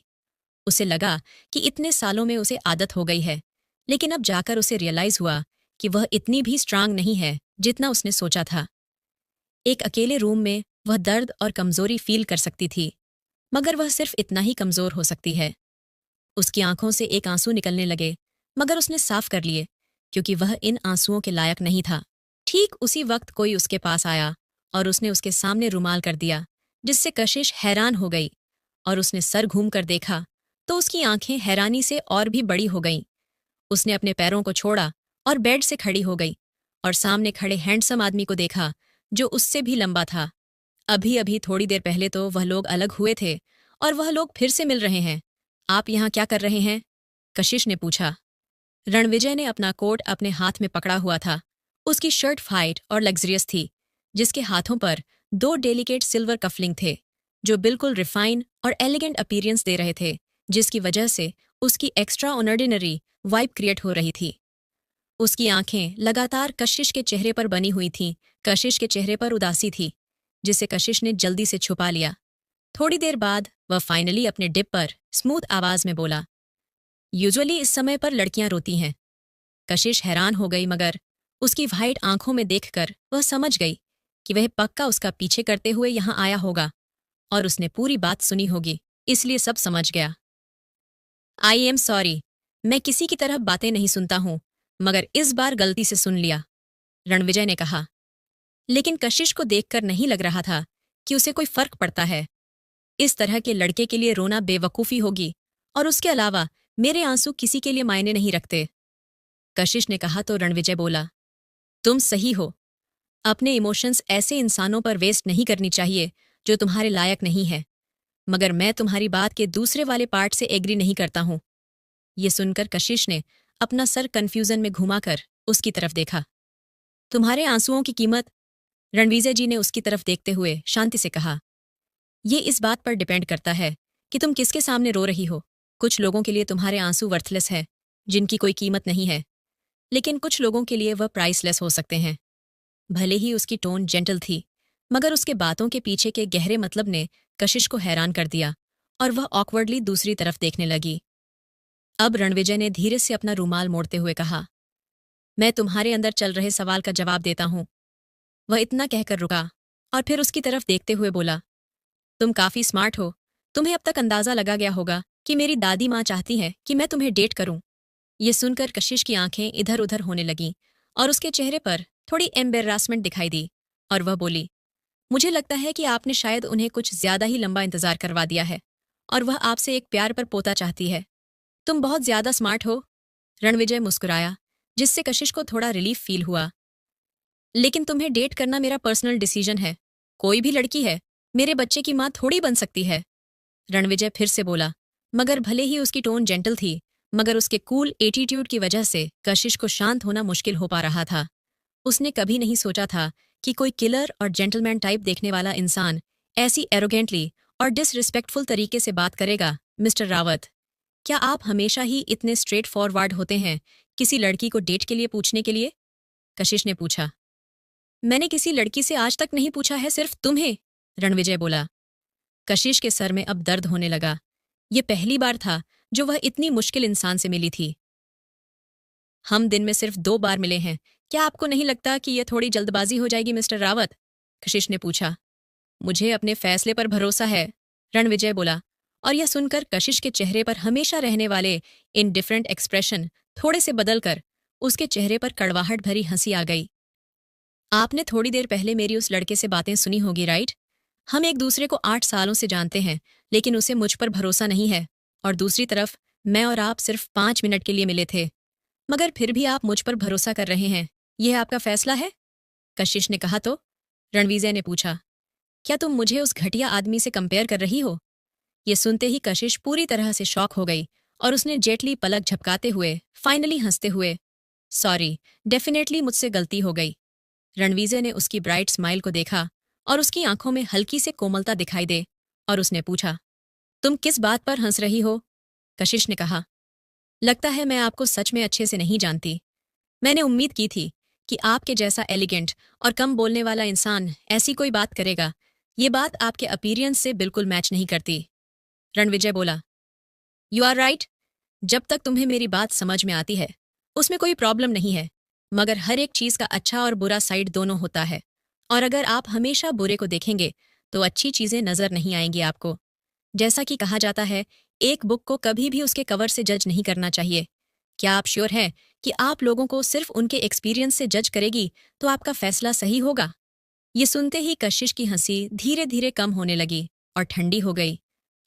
उसे लगा कि इतने सालों में उसे आदत हो गई है, लेकिन अब जाकर उसे रियलाइज हुआ कि वह इतनी भी स्ट्रांग नहीं है जितना उसने सोचा था। एक अकेले रूम में वह दर्द और कमजोरी फील कर सकती थी, मगर वह सिर्फ इतना ही कमजोर हो सकती है। उसकी आंखों से एक आंसू निकलने लगे, मगर उसने साफ कर लिए, क्योंकि वह इन आंसुओं के लायक नहीं था। ठीक उसी वक्त कोई उसके पास आया और उसने उसके सामने रुमाल कर दिया, जिससे कशिश हैरान हो गई और उसने सर घूमकर देखा तो उसकी आंखें हैरानी से और भी बड़ी हो गईं। उसने अपने पैरों को छोड़ा और बेड से खड़ी हो गई और सामने खड़े हैंडसम आदमी को देखा, जो उससे भी लंबा था। अभी अभी थोड़ी देर पहले तो वह लोग अलग हुए थे और वह लोग फिर से मिल रहे हैं। आप यहाँ क्या कर रहे हैं? कशिश ने पूछा। रणविजय ने अपना कोट अपने हाथ में पकड़ा हुआ था उसकी शर्ट फाइट और लग्जरियस थी, जिसके हाथों पर 2 डेलिकेट सिल्वर कफलिंग थे जो बिल्कुल रिफाइन और एलिगेंट अपीयरेंस दे रहे थे, जिसकी वजह से उसकी एक्स्ट्रा ऑर्डिनरी वाइब क्रिएट हो रही थी। उसकी आंखें लगातार कशिश के चेहरे पर बनी हुई थीं। कशिश के चेहरे पर उदासी थी, जिसे कशिश ने जल्दी से छुपा लिया। थोड़ी देर बाद वह फाइनली अपने डिप पर स्मूथ आवाज में बोला, यूजुअली इस समय पर लड़कियां रोती हैं। कशिश हैरान हो गई, मगर उसकी वाइट आंखों में देखकर वह समझ गई कि वह पक्का उसका पीछे करते हुए यहां आया होगा और उसने पूरी बात सुनी होगी, इसलिए सब समझ गया। आई एम सॉरी, मैं किसी की तरह बातें नहीं सुनता हूं, मगर इस बार गलती से सुन लिया, रणविजय ने कहा। लेकिन कशिश को देखकर नहीं लग रहा था कि उसे कोई फर्क पड़ता है। इस तरह के लड़के के लिए रोना बेवकूफ़ी होगी, और उसके अलावा मेरे आंसू किसी के लिए मायने नहीं रखते। कशिश ने कहा तो रणविजय बोला, तुम सही हो। अपने इमोशंस ऐसे इंसानों पर वेस्ट नहीं करनी चाहिए जो तुम्हारे लायक नहीं है। मगर मैं तुम्हारी बात के दूसरे वाले पार्ट से एग्री नहीं करता हूं। ये सुनकर कशिश ने अपना सर कन्फ्यूजन में घुमाकर उसकी तरफ देखा। तुम्हारे आंसुओं की कीमत, रणविजय जी ने उसकी तरफ देखते हुए शांति से कहा, ये इस बात पर डिपेंड करता है कि तुम किसके सामने रो रही हो। कुछ लोगों के लिए तुम्हारे आंसू वर्थलेस है, जिनकी कोई कीमत नहीं है, लेकिन कुछ लोगों के लिए वह प्राइसलेस हो सकते हैं। भले ही उसकी टोन जेंटल थी, मगर उसके बातों के पीछे के गहरे मतलब ने कशिश को हैरान कर दिया और वह ऑकवर्डली दूसरी तरफ देखने लगी। अब रणविजय ने धीरे से अपना रूमाल मोड़ते हुए कहा, मैं तुम्हारे अंदर चल रहे सवाल का जवाब देता हूं। वह इतना कहकर रुका और फिर उसकी तरफ देखते हुए बोला, तुम काफी स्मार्ट हो। तुम्हें अब तक अंदाजा लगा गया होगा कि मेरी दादी माँ चाहती है कि मैं तुम्हें डेट करूं। ये सुनकर कशिश की आंखें इधर उधर होने लगीं और उसके चेहरे पर थोड़ी एम्बेरसमेंट दिखाई दी और वह बोली, मुझे लगता है कि आपने शायद उन्हें कुछ ज्यादा ही लंबा इंतजार करवा दिया है और वह आपसे एक प्यार पर पोता चाहती है। तुम बहुत ज्यादा स्मार्ट हो। रणविजय मुस्कुराया, जिससे कशिश को थोड़ा रिलीफ फील हुआ। लेकिन तुम्हें डेट करना मेरा पर्सनल डिसीजन है। कोई भी लड़की है मेरे बच्चे की माँ थोड़ी बन सकती है। रणविजय फिर से बोला, मगर भले ही उसकी टोन जेंटल थी, मगर उसके कूल एटीट्यूड की वजह से कशिश को शांत होना मुश्किल हो पा रहा था। उसने कभी नहीं सोचा था कि कोई किलर और जेंटलमैन टाइप देखने वाला इंसान ऐसी एरोगेंटली और डिसरिस्पेक्टफुल तरीके से बात करेगा। मिस्टर रावत, क्या आप हमेशा ही इतने स्ट्रेट फॉरवर्ड होते हैं किसी लड़की को डेट के लिए पूछने के लिए? कशिश ने पूछा। मैंने किसी लड़की से आज तक नहीं पूछा है, सिर्फ तुम्हें, रणविजय बोला। कशिश के सर में अब दर्द होने लगा। ये पहली बार था जो वह इतनी मुश्किल इंसान से मिली थी। हम दिन में सिर्फ 2 बार मिले हैं, क्या आपको नहीं लगता कि यह थोड़ी जल्दबाजी हो जाएगी मिस्टर रावत? कशिश ने पूछा। मुझे अपने फैसले पर भरोसा है, रणविजय बोला, और यह सुनकर कशिश के चेहरे पर हमेशा रहने वाले इनडिफरेंट एक्सप्रेशन थोड़े से बदलकर उसके चेहरे पर कड़वाहट भरी हंसी आ गई। आपने थोड़ी देर पहले मेरी उस लड़के से बातें सुनी होगी, राइट? हम एक दूसरे को 8 सालों से जानते हैं, लेकिन उसे मुझ पर भरोसा नहीं है। और दूसरी तरफ मैं और आप सिर्फ 5 मिनट के लिए मिले थे, मगर फिर भी आप मुझ पर भरोसा कर रहे हैं। यह आपका फैसला है? कशिश ने कहा तो। रणविजय ने पूछा, क्या तुम मुझे उस घटिया आदमी से कंपेयर कर रही हो? ये सुनते ही कशिश पूरी तरह से शॉक हो गई और उसने जेटली पलक झपकाते हुए फाइनली हंसते हुए, सॉरी, डेफिनेटली मुझसे गलती हो गई। रणविजय ने उसकी ब्राइट स्माइल को देखा और उसकी आंखों में हल्की से कोमलता दिखाई दे और उसने पूछा, तुम किस बात पर हंस रही हो? कशिश ने कहा, लगता है मैं आपको सच में अच्छे से नहीं जानती। मैंने उम्मीद की थी कि आपके जैसा एलिगेंट और कम बोलने वाला इंसान ऐसी कोई बात करेगा। ये बात आपके अपीयरेंस से बिल्कुल मैच नहीं करती। रणविजय बोला, यू आर राइट। जब तक तुम्हें मेरी बात समझ में आती है उसमें कोई प्रॉब्लम नहीं है, मगर हर एक चीज का अच्छा और बुरा साइड दोनों होता है, और अगर आप हमेशा बुरे को देखेंगे तो अच्छी चीजें नजर नहीं आएंगी आपको। जैसा कि कहा जाता है, एक बुक को कभी भी उसके कवर से जज नहीं करना चाहिए। क्या आप श्योर हैं कि आप लोगों को सिर्फ उनके एक्सपीरियंस से जज करेगी तो आपका फैसला सही होगा? ये सुनते ही कशिश की हंसी धीरे धीरे कम होने लगी और ठंडी हो गई।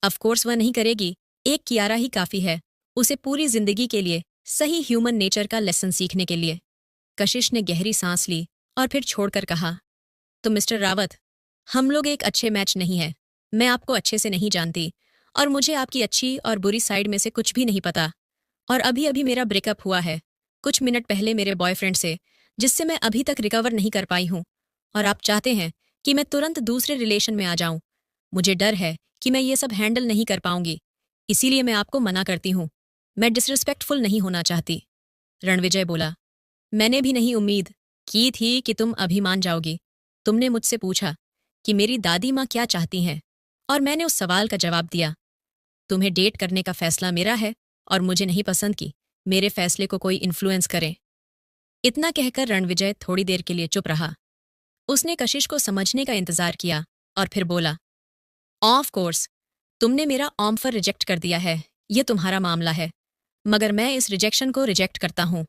ऑफकोर्स वह नहीं करेगी, एक कियारा ही काफी है उसे पूरी जिंदगी के लिए सही ह्यूमन नेचर का लेसन सीखने के लिए। कशिश ने गहरी सांस ली और फिर छोड़कर कहा, तो मिस्टर रावत, हम लोग एक अच्छे मैच नहीं है। मैं आपको अच्छे से नहीं जानती और मुझे आपकी अच्छी और बुरी साइड में से कुछ भी नहीं पता, और अभी अभी मेरा ब्रेकअप हुआ है। कुछ मिनट पहले मेरे बॉयफ्रेंड से, जिससे मैं अभी तक रिकवर नहीं कर पाई हूँ, और आप चाहते हैं कि मैं तुरंत दूसरे रिलेशन में आ जाऊं। मुझे डर है कि मैं ये सब हैंडल नहीं कर पाऊंगी, इसीलिए मैं आपको मना करती हूँ। मैं डिसरिस्पेक्टफुल नहीं होना चाहती। रणविजय बोला, मैंने भी नहीं उम्मीद की थी कि तुम अभी मान जाओगी। तुमने मुझसे पूछा कि मेरी दादी माँ क्या चाहती हैं, और मैंने उस सवाल का जवाब दिया। तुम्हें डेट करने का फैसला मेरा है, और मुझे नहीं पसंद कि मेरे फैसले को कोई इन्फ्लुएंस करे। इतना कहकर रणविजय थोड़ी देर के लिए चुप रहा। उसने कशिश को समझने का इंतजार किया और फिर बोला, ऑफ कोर्स, तुमने मेरा ऑफर रिजेक्ट कर दिया है, ये तुम्हारा मामला है, मगर मैं इस रिजेक्शन को रिजेक्ट करता हूं।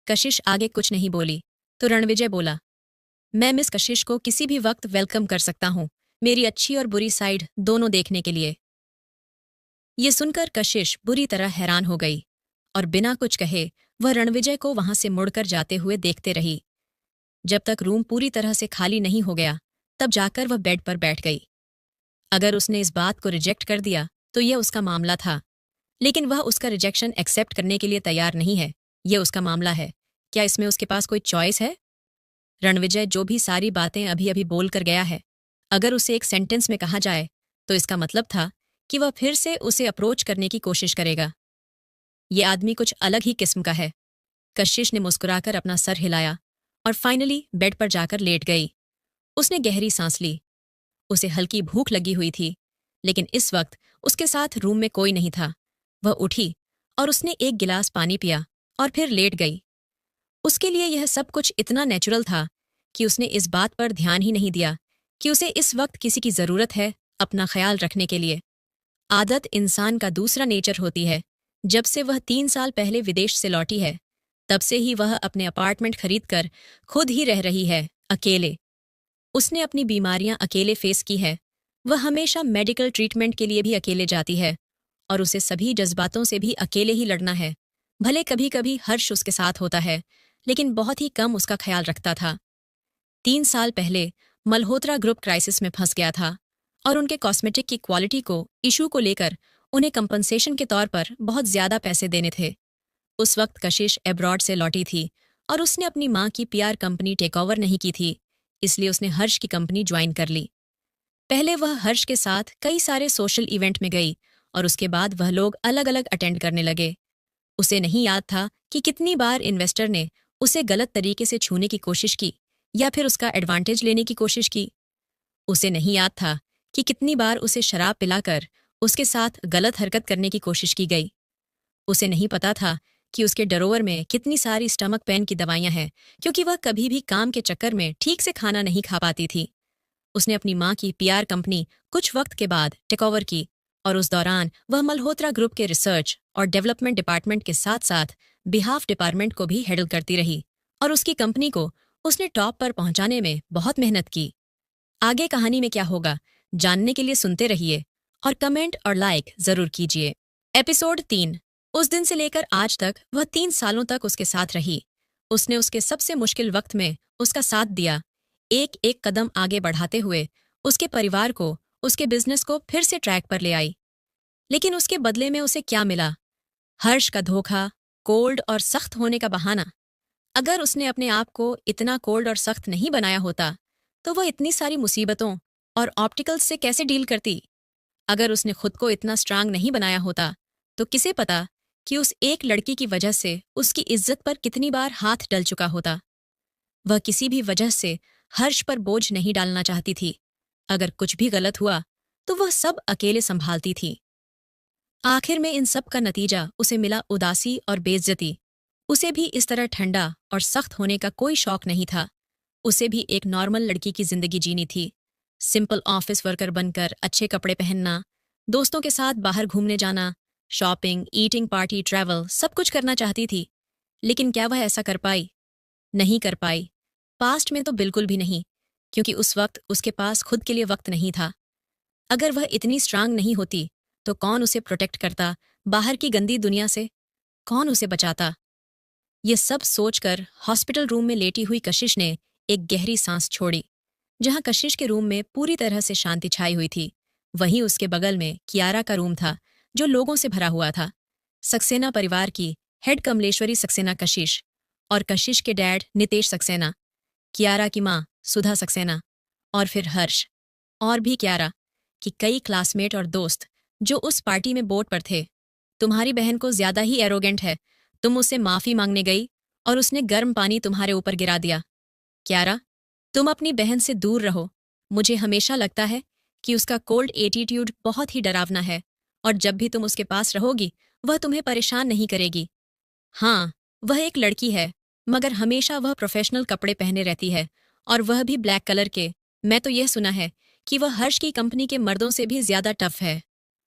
कशिश आगे कुछ नहीं बोली तो रणविजय बोला, मैं मिस कशिश को किसी भी वक्त वेलकम कर सकता हूं, मेरी अच्छी और बुरी साइड दोनों देखने के लिए। ये सुनकर कशिश बुरी तरह हैरान हो गई और बिना कुछ कहे वह रणविजय को वहां से मुड़कर जाते हुए देखते रही। जब तक रूम पूरी तरह से खाली नहीं हो गया, तब जाकर वह बेड पर बैठ गई। अगर उसने इस बात को रिजेक्ट कर दिया तो यह उसका मामला था, लेकिन वह उसका रिजेक्शन एक्सेप्ट करने के लिए तैयार नहीं है। यह उसका मामला है। क्या इसमें उसके पास कोई चॉइस है? रणविजय जो भी सारी बातें अभी अभी बोल कर गया है, अगर उसे एक सेंटेंस में कहा जाए तो इसका मतलब था कि वह फिर से उसे अप्रोच करने की कोशिश करेगा। ये आदमी कुछ अलग ही किस्म का है। कशिश ने मुस्कुराकर अपना सर हिलाया और फाइनली बेड पर जाकर लेट गई। उसने गहरी सांस ली। उसे हल्की भूख लगी हुई थी, लेकिन इस वक्त उसके साथ रूम में कोई नहीं था। वह उठी और उसने एक गिलास पानी पिया और फिर लेट गई। उसके लिए यह सब कुछ इतना नेचुरल था कि उसने इस बात पर ध्यान ही नहीं दिया कि उसे इस वक्त किसी की जरूरत है अपना ख्याल रखने के लिए। आदत इंसान का दूसरा नेचर होती है। जब से वह 3 साल पहले विदेश से लौटी है, तब से ही वह अपने अपार्टमेंट खरीदकर खुद ही रह रही है, अकेले। उसने अपनी बीमारियां अकेले फेस की है। वह हमेशा मेडिकल ट्रीटमेंट के लिए भी अकेले जाती है, और उसे सभी जज्बातों से भी अकेले ही लड़ना है। भले कभी कभी हर्ष उसके साथ होता है, लेकिन बहुत ही कम उसका ख्याल रखता था। 3 साल पहले मल्होत्रा ग्रुप क्राइसिस में फंस गया था, और उनके कॉस्मेटिक की क्वालिटी को इशू को लेकर उन्हें कंपनसेशन के तौर पर बहुत ज्यादा पैसे देने थे। उस वक्त कशिश एब्रॉड से लौटी थी और उसने अपनी माँ की पीआर कंपनी टेक ओवर नहीं की थी, इसलिए उसने हर्ष की कंपनी ज्वाइन कर ली। पहले वह हर्ष के साथ कई सारे सोशल इवेंट में गई और उसके बाद वह लोग अलग अलग अटेंड करने लगे। उसे नहीं याद था कि कितनी बार इन्वेस्टर ने उसे गलत तरीके से छूने की कोशिश की या फिर उसका एडवांटेज लेने की कोशिश की। उसे नहीं याद था कि कितनी बार उसे शराब पिलाकर उसके साथ गलत हरकत करने की कोशिश की गई। उसे नहीं पता था कि उसके डरोवर में कितनी सारी स्टमक पेन की दवाइयां हैं, क्योंकि वह कभी भी काम के चक्कर में ठीक से खाना नहीं खा पाती थी। उसने अपनी माँ की पीआर कंपनी कुछ वक्त के बाद टेक ओवर की, और उस दौरान वह मल्होत्रा ग्रुप के रिसर्च और डेवलपमेंट डिपार्टमेंट के साथ साथ बिहाफ डिपार्टमेंट को भी हैंडल करती रही, और उसकी कंपनी को उसने टॉप पर पहुंचाने में बहुत मेहनत की। आगे कहानी में क्या होगा जानने के लिए सुनते रहिए और कमेंट और लाइक जरूर कीजिए। एपिसोड 3। उस दिन से लेकर आज तक वह 3 सालों तक उसके साथ रही। उसने उसके सबसे मुश्किल वक्त में उसका साथ दिया, एक एक कदम आगे बढ़ाते हुए उसके परिवार को, उसके बिजनेस को फिर से ट्रैक पर ले आई। लेकिन उसके बदले में उसे क्या मिला? हर्ष का धोखा, कोल्ड और सख्त होने का बहाना। अगर उसने अपने आप को इतना कोल्ड और सख्त नहीं बनाया होता, तो वह इतनी सारी मुसीबतों और ऑप्टिकल्स से कैसे डील करती? अगर उसने खुद को इतना स्ट्रांग नहीं बनाया होता, तो किसे पता कि उस एक लड़की की वजह से उसकी इज्जत पर कितनी बार हाथ डल चुका होता। वह किसी भी वजह से हर्ष पर बोझ नहीं डालना चाहती थी। अगर कुछ भी गलत हुआ तो वह सब अकेले संभालती थी। आखिर में इन सब का नतीजा उसे मिला उदासी और बेइज्जती। उसे भी इस तरह ठंडा और सख्त होने का कोई शौक नहीं था। उसे भी एक नॉर्मल लड़की की जिंदगी जीनी थी। सिंपल ऑफिस वर्कर बनकर अच्छे कपड़े पहनना, दोस्तों के साथ बाहर घूमने जाना, शॉपिंग, ईटिंग, पार्टी, ट्रैवल, सब कुछ करना चाहती थी। लेकिन क्या वह ऐसा कर पाई? नहीं कर पाई। पास्ट में तो बिल्कुल भी नहीं, क्योंकि उस वक्त उसके पास खुद के लिए वक्त नहीं था। अगर वह इतनी स्ट्रांग नहीं होती, तो कौन उसे प्रोटेक्ट करता बाहर की गंदी दुनिया से? कौन उसे बचाता? ये सब सोचकर हॉस्पिटल रूम में लेटी हुई कशिश ने एक गहरी सांस छोड़ी। जहां कशिश के रूम में पूरी तरह से शांति छाई हुई थी, वहीं उसके बगल में कियारा का रूम था, जो लोगों से भरा हुआ था। सक्सेना परिवार की हेड कमलेश्वरी सक्सेना कशिश, और कशिश के डैड नितेश सक्सेना, कियारा की माँ सुधा सक्सेना, और फिर हर्ष, और भी कियारा कि कई क्लासमेट और दोस्त जो उस पार्टी में बोट पर थे। तुम्हारी बहन को ज्यादा ही एरोगेंट है। तुम उससे माफी मांगने गई और उसने गर्म पानी तुम्हारे ऊपर गिरा दिया। कियारा, तुम अपनी बहन से दूर रहो। मुझे हमेशा लगता है कि उसका कोल्ड एटीट्यूड बहुत ही डरावना है, और जब भी तुम उसके पास रहोगी वह तुम्हें परेशान नहीं करेगी। हाँ, वह एक लड़की है, मगर हमेशा वह प्रोफेशनल कपड़े पहने रहती है, और वह भी ब्लैक कलर के। मैं तो यह सुना है कि वह हर्ष की कंपनी के मर्दों से भी ज्यादा टफ है।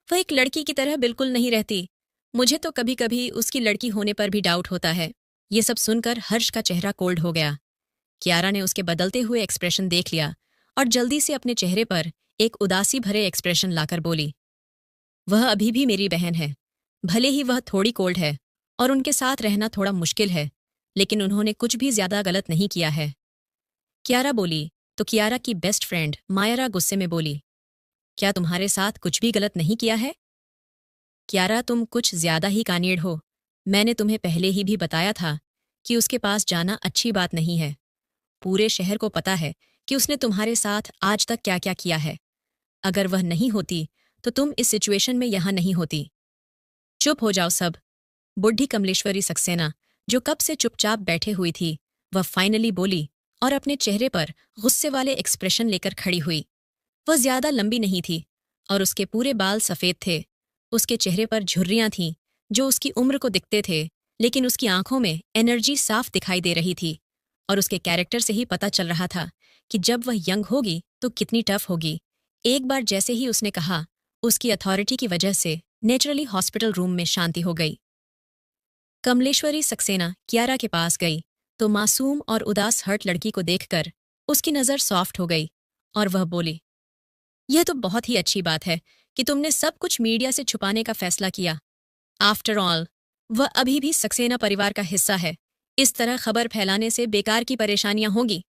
वह एक लड़की की तरह बिल्कुल नहीं रहती। मुझे तो कभी कभी उसकी लड़की होने पर भी डाउट होता है। ये सब सुनकर हर्ष का चेहरा कोल्ड हो गया। कियारा ने उसके बदलते हुए एक्सप्रेशन देख लिया और जल्दी से अपने चेहरे पर एक उदासी भरे एक्सप्रेशन लाकर बोली, वह अभी भी मेरी बहन है। भले ही वह थोड़ी कोल्ड है और उनके साथ रहना थोड़ा मुश्किल है, लेकिन उन्होंने कुछ भी ज्यादा गलत नहीं किया है। कियारा बोली तो कियारा की बेस्ट फ्रेंड मायरा गुस्से में बोली, क्या तुम्हारे साथ कुछ भी गलत नहीं किया है? कियारा, तुम कुछ ज्यादा ही कानीड़ हो। मैंने तुम्हें पहले ही भी बताया था कि उसके पास जाना अच्छी बात नहीं है। पूरे शहर को पता है कि उसने तुम्हारे साथ आज तक क्या क्या किया है। अगर वह नहीं होती तो तुम इस सिचुएशन में यहां नहीं होती। चुप हो जाओ सब। बुढ़ी कमलेश्वरी सक्सेना, जो कब से चुपचाप बैठे हुई थी, वह फाइनली बोली और अपने चेहरे पर गुस्से वाले एक्सप्रेशन लेकर खड़ी हुई। वह ज्यादा लंबी नहीं थी और उसके पूरे बाल सफेद थे। उसके चेहरे पर झुर्रियां थीं जो उसकी उम्र को दिखते थे, लेकिन उसकी आंखों में एनर्जी साफ दिखाई दे रही थी, और उसके कैरेक्टर से ही पता चल रहा था कि जब वह यंग होगी तो कितनी टफ होगी। एक बार जैसे ही उसने कहा, उसकी अथॉरिटी की वजह से नेचुरली हॉस्पिटल रूम में शांति हो गई। कमलेश्वरी सक्सेना कियारा के पास गई तो मासूम और उदास हर्ट लड़की को देखकर उसकी नज़र सॉफ्ट हो गई और वह बोली, यह तो बहुत ही अच्छी बात है कि तुमने सब कुछ मीडिया से छुपाने का फैसला किया। आफ्टर ऑल, वह अभी भी सक्सेना परिवार का हिस्सा है। इस तरह खबर फैलाने से बेकार की परेशानियां होंगी।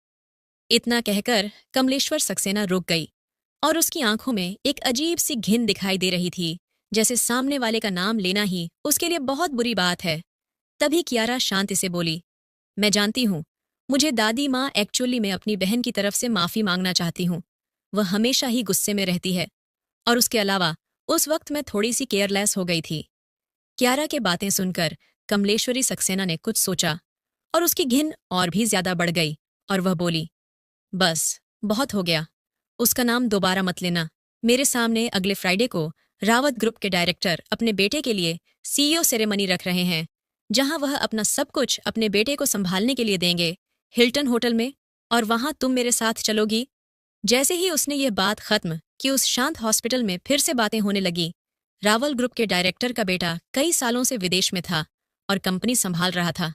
इतना कहकर कमलेश्वर सक्सेना रुक गई और उसकी आंखों में एक अजीब सी घिन दिखाई दे रही थी, जैसे सामने वाले का नाम लेना ही उसके लिए बहुत बुरी बात है। तभी कियारा शांति से बोली, मैं जानती हूँ, मुझे दादी माँ एक्चुअली मैं अपनी बहन की तरफ से माफी मांगना चाहती हूँ। वह हमेशा ही गुस्से में रहती है, और उसके अलावा उस वक्त मैं थोड़ी सी केयरलेस हो गई थी। कियारा के बातें सुनकर कमलेश्वरी सक्सेना ने कुछ सोचा और उसकी घिन और भी ज्यादा बढ़ गई, और वह बोली, बस बहुत हो गया। उसका नाम दोबारा मत लेना। मेरे सामने अगले फ्राइडे को रावत ग्रुप के डायरेक्टर अपने बेटे के लिए सीईओ सेरेमनी रख रहे हैं, जहां वह अपना सब कुछ अपने बेटे को संभालने के लिए देंगे, हिल्टन होटल में, और वहां तुम मेरे साथ चलोगी। जैसे ही उसने ये बात खत्म कि उस शांत हॉस्पिटल में फिर से बातें होने लगी। रावल ग्रुप के डायरेक्टर का बेटा कई सालों से विदेश में था और कंपनी संभाल रहा था।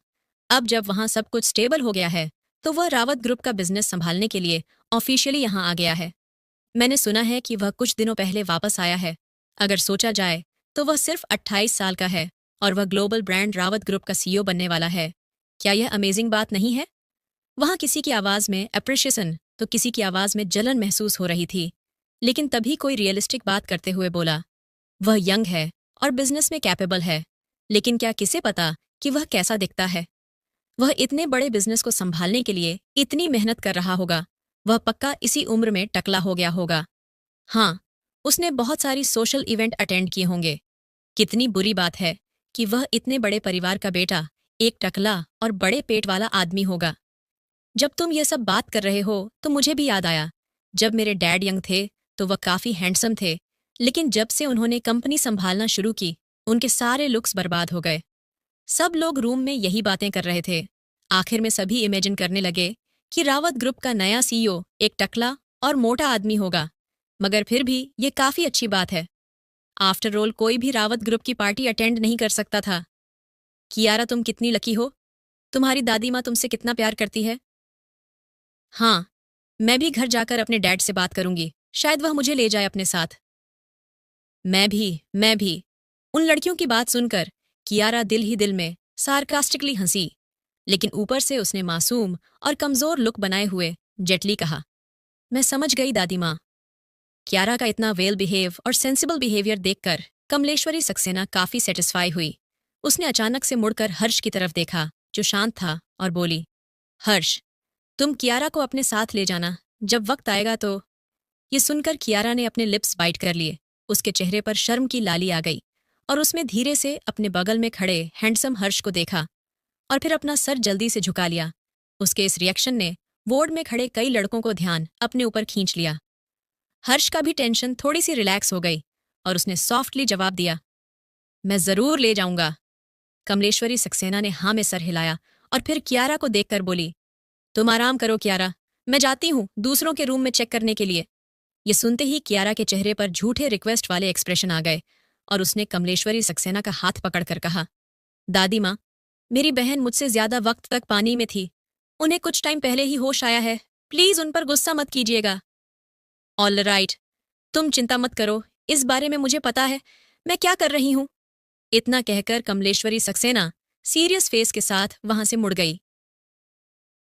अब जब वहां सब कुछ स्टेबल हो गया है तो वह रावत ग्रुप का बिजनेस संभालने के लिए ऑफिशियली यहां आ गया है। मैंने सुना है कि वह कुछ दिनों पहले वापस आया है। अगर सोचा जाए तो वह सिर्फ 28 साल का है और वह ग्लोबल ब्रांड रावत ग्रुप का सीईओ बनने वाला है। क्या यह अमेजिंग बात नहीं है? वहां किसी की आवाज में अप्रिशिएशन तो किसी की आवाज में जलन महसूस हो रही थी, लेकिन तभी कोई रियलिस्टिक बात करते हुए बोला, वह यंग है और बिजनेस में कैपेबल है, लेकिन क्या किसे पता कि वह कैसा दिखता है? वह इतने बड़े बिजनेस को संभालने के लिए इतनी मेहनत कर रहा होगा। वह पक्का इसी उम्र में टकला हो गया होगा। हाँ, उसने बहुत सारी सोशल इवेंट अटेंड किए होंगे। कितनी बुरी बात है कि वह इतने बड़े परिवार का बेटा एक टकला और बड़े पेट वाला आदमी होगा। जब तुम ये सब बात कर रहे हो तो मुझे भी याद आया, जब मेरे डैड यंग थे तो वह काफी हैंडसम थे, लेकिन जब से उन्होंने कंपनी संभालना शुरू की, उनके सारे लुक्स बर्बाद हो गए। सब लोग रूम में यही बातें कर रहे थे। आखिर में सभी इमेजिन करने लगे कि रावत ग्रुप का नया सीईओ एक टकला और मोटा आदमी होगा, मगर फिर भी ये काफी अच्छी बात है। आफ्टर ऑल कोई भी रावत ग्रुप की पार्टी अटेंड नहीं कर सकता था। कियारा, तुम कितनी लकी हो। तुम्हारी दादी माँ तुमसे कितना प्यार करती है। हाँ, मैं भी घर जाकर अपने डैड से बात करूंगी, शायद वह मुझे ले जाए अपने साथ। मैं भी। उन लड़कियों की बात सुनकर कियारा दिल ही दिल में सार्कास्टिकली हंसी, लेकिन ऊपर से उसने मासूम और कमजोर लुक बनाए हुए जेटली कहा, मैं समझ गई दादी माँ। कियारा का इतना वेल बिहेव और सेंसिबल बिहेवियर देखकर कमलेश्वरी सक्सेना काफी सेटिस्फाई हुई। उसने अचानक से मुड़कर हर्ष की तरफ देखा, जो शांत था, और बोली, हर्ष, तुम कियारा को अपने साथ ले जाना, जब वक्त आएगा तो। ये सुनकर कियारा ने अपने लिप्स बाइट कर लिए। उसके चेहरे पर शर्म की लाली आ गई और उसने धीरे से अपने बगल में खड़े हैंडसम हर्ष को देखा और फिर अपना सर जल्दी से झुका लिया। उसके इस रिएक्शन ने वार्ड में खड़े कई लड़कों को ध्यान अपने ऊपर खींच लिया। हर्ष का भी टेंशन थोड़ी सी रिलैक्स हो गई और उसने सॉफ्टली जवाब दिया, मैं जरूर ले जाऊंगा। कमलेश्वरी सक्सेना ने हाँ में सर हिलाया और फिर कियारा को देखकर बोली, तुम आराम करो कियारा, मैं जाती हूँ दूसरों के रूम में चेक करने के लिए। ये सुनते ही कियारा के चेहरे पर झूठे रिक्वेस्ट वाले एक्सप्रेशन आ गए और उसने कमलेश्वरी सक्सेना का हाथ पकड़कर कहा, दादी माँ, मेरी बहन मुझसे ज्यादा वक्त तक पानी में थी, उन्हें कुछ टाइम पहले ही होश आया है, प्लीज उन पर गुस्सा मत कीजिएगा। ऑल राइट, तुम चिंता मत करो, इस बारे में मुझे पता है मैं क्या कर रही हूं। इतना कहकर कमलेश्वरी सक्सेना सीरियस फेस के साथ वहां से मुड़ गई।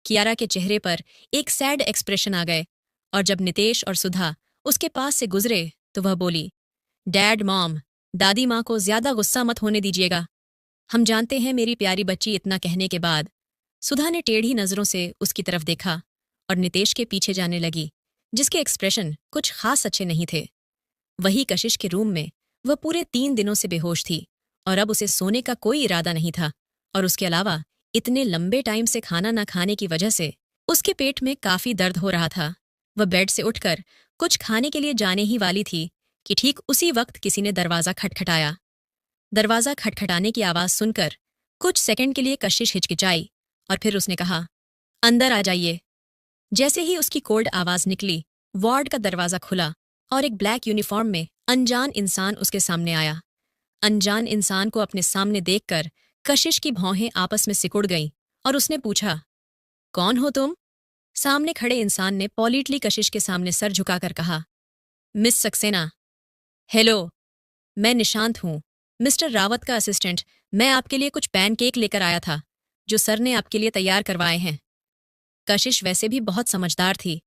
कियारा के चेहरे पर एक सैड एक्सप्रेशन आ गए और जब नितेश और सुधा उसके पास से गुजरे तो वह बोली, डैड मॉम, दादी माँ को ज्यादा गुस्सा मत होने दीजिएगा। हम जानते हैं मेरी प्यारी बच्ची। इतना कहने के बाद सुधा ने टेढ़ी नजरों से उसकी तरफ देखा और नितेश के पीछे जाने लगी, जिसके एक्सप्रेशन कुछ खास अच्छे नहीं थे। वही कशिश के रूम में वह पूरे 3 दिनों से बेहोश थी और अब उसे सोने का कोई इरादा नहीं था और उसके अलावा इतने लंबे टाइम से खाना न खाने की वजह से उसके पेट में काफी दर्द हो रहा था। वह बेड से उठकर कुछ खाने के लिए जाने ही वाली थी कि ठीक उसी वक्त किसी ने दरवाजा खटखटाया। दरवाजा खटखटाने की आवाज सुनकर कुछ सेकंड के लिए कशिश हिचकिचाई और फिर उसने कहा, अंदर आ जाइए। जैसे ही उसकी कोल्ड आवाज निकली, वार्ड का दरवाजा खुला और एक ब्लैक यूनिफॉर्म में अनजान इंसान उसके सामने आया। अनजान इंसान को अपने सामने देखकर कशिश की भौहें आपस में सिकुड़ गईं और उसने पूछा, कौन हो तुम? सामने खड़े इंसान ने पॉलिटली कशिश के सामने सर झुकाकर कहा, मिस सक्सेना। हेलो, मैं निशांत हूं, मिस्टर रावत का असिस्टेंट। मैं आपके लिए कुछ पैनकेक लेकर आया था जो सर ने आपके लिए तैयार करवाए हैं। कशिश वैसे भी बहुत समझदार थी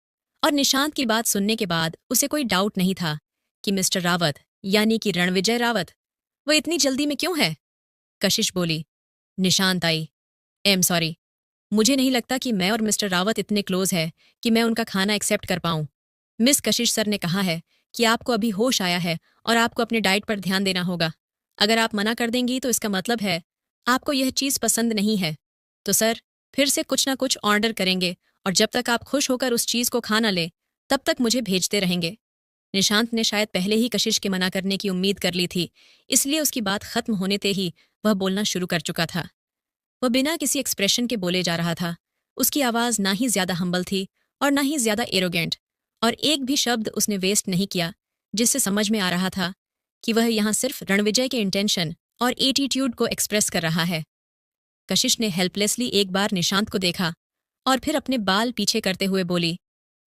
और निशांत की बात सुनने के बाद उसे कोई डाउट नहीं था कि मिस्टर रावत यानी कि रणविजय रावत वो इतनी जल्दी में क्यों है। कशिश बोली, निशांत आई, एम सॉरी, मुझे नहीं लगता कि मैं और मिस्टर रावत इतने क्लोज है कि मैं उनका खाना एक्सेप्ट कर पाऊं। मिस कशिश सर ने कहा है कि आपको अभी होश आया है और आपको अपने डाइट पर ध्यान देना होगा। अगर आप मना कर देंगी तो इसका मतलब है आपको यह चीज़ पसंद नहीं है। तो सर फिर से कुछ ना कुछ ऑर्डर करेंगे और जब तक आप खुश होकर उस चीज़ को खाना ले तब तक मुझे भेजते रहेंगे। निशांत ने शायद पहले ही कशिश के मना करने की उम्मीद कर ली थी, इसलिए उसकी बात खत्म होने ते ही वह बोलना शुरू कर चुका था। वह बिना किसी एक्सप्रेशन के बोले जा रहा था। उसकी आवाज़ ना ही ज्यादा हम्बल थी और ना ही ज्यादा एरोगेंट, और एक भी शब्द उसने वेस्ट नहीं किया, जिससे समझ में आ रहा था कि वह यहाँ सिर्फ रणविजय के इंटेंशन और एटीट्यूड को एक्सप्रेस कर रहा है। कशिश ने हेल्पलेसली एक बार निशांत को देखा और फिर अपने बाल पीछे करते हुए बोली,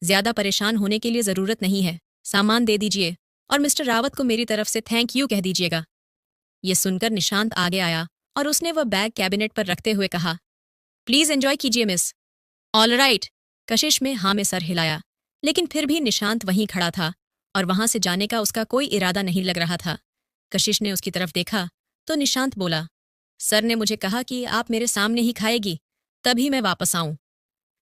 ज्यादा परेशान होने के लिए जरूरत नहीं है, सामान दे दीजिए और मिस्टर रावत को मेरी तरफ से थैंक यू कह दीजिएगा। ये सुनकर निशांत आगे आया और उसने वह बैग कैबिनेट पर रखते हुए कहा, प्लीज एंजॉय कीजिए मिस। ऑल राइट, कशिश में हाँ में सर हिलाया, लेकिन फिर भी निशांत वहीं खड़ा था और वहां से जाने का उसका कोई इरादा नहीं लग रहा था। कशिश ने उसकी तरफ देखा तो निशांत बोला, सर ने मुझे कहा कि आप मेरे सामने ही खाएगी, तभी मैं वापस आऊं।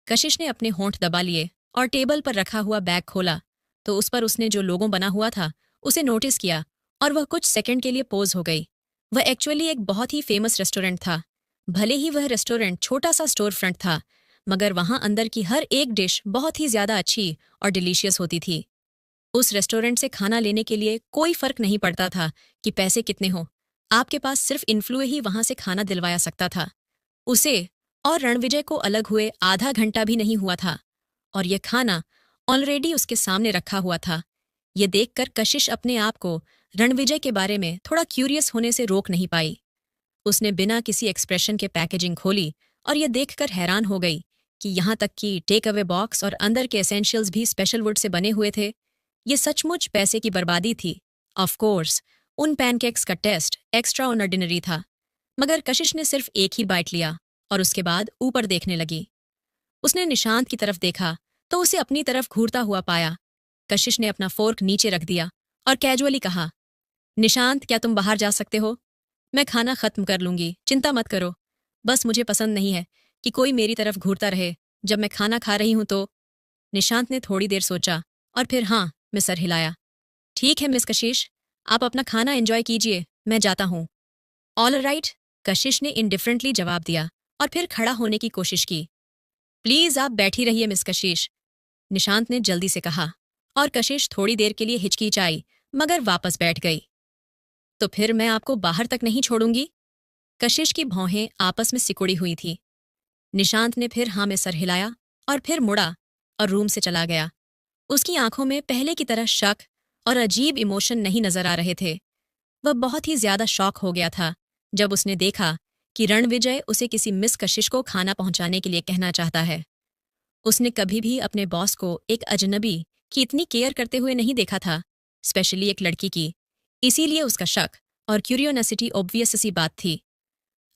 कशिश ने अपने होंठ दबा लिए और टेबल पर रखा हुआ बैग खोला तो उस पर उसने जो लोगो बना हुआ था उसे नोटिस किया और वह कुछ सेकंड के लिए पोज हो गई। वह एक्चुअली एक बहुत ही फेमस रेस्टोरेंट था। भले ही वह रेस्टोरेंट छोटा सा स्टोर फ्रंट था, मगर वहां अंदर की हर एक डिश बहुत ही ज्यादा अच्छी और डिलीशियस होती थी। उस रेस्टोरेंट से खाना लेने के लिए कोई फर्क नहीं पड़ता था कि पैसे कितने हों, आपके पास सिर्फ इन्फ्लुए ही वहां से खाना दिलवाया सकता था। उसे और रणविजय को अलग हुए आधा घंटा भी नहीं हुआ था और यह खाना ऑलरेडी उसके सामने रखा हुआ था। ये देखकर कशिश अपने आप को रणविजय के बारे में थोड़ा क्यूरियस होने से रोक नहीं पाई। उसने बिना किसी एक्सप्रेशन के पैकेजिंग खोली और यह देखकर हैरान हो गई कि यहाँ तक कि टेक अवे बॉक्स और अंदर के एसेंशियल्स भी स्पेशल वुड से बने हुए थे। ये सचमुच पैसे की बर्बादी थी। ऑफ कोर्स उन पैनकेक्स का टेस्ट एक्स्ट्रा ऑर्डिनरी था, मगर कशिश ने सिर्फ एक ही बाइट लिया और उसके बाद ऊपर देखने लगी। उसने निशांत की तरफ देखा तो उसे अपनी तरफ घूरता हुआ पाया। कशिश ने अपना फोर्क नीचे रख दिया और कैजुअली कहा, निशांत क्या तुम बाहर जा सकते हो? मैं खाना खत्म कर लूंगी, चिंता मत करो। बस मुझे पसंद नहीं है कि कोई मेरी तरफ घूरता रहे जब मैं खाना खा रही हूं तो। निशांत ने थोड़ी देर सोचा और फिर हाँ में सर हिलाया। ठीक है मिस कशिश, आप अपना खाना एंजॉय कीजिए, मैं जाता हूँ। ऑल राइट, कशिश ने इंडिफरेंटली जवाब दिया और फिर खड़ा होने की कोशिश की। प्लीज आप बैठी रहिए मिस कशिश, निशांत ने जल्दी से कहा, और कशिश थोड़ी देर के लिए हिचकिचाई मगर वापस बैठ गई। तो फिर मैं आपको बाहर तक नहीं छोड़ूंगी। कशिश की भौहें आपस में सिकुड़ी हुई थी। निशांत ने फिर हाँ में सर हिलाया और फिर मुड़ा और रूम से चला गया। उसकी आंखों में पहले की तरह शक और अजीब इमोशन नहीं नजर आ रहे थे। वह बहुत ही ज्यादा शॉक हो गया था जब उसने देखा कि रणविजय उसे किसी मिस कशिश को खाना पहुंचाने के लिए कहना चाहता है। उसने कभी भी अपने बॉस को एक अजनबी की इतनी केयर करते हुए नहीं देखा था, स्पेशली एक लड़की की। इसीलिए उसका शक और क्यूरियोसिटी ऑब्वियस सी बात थी।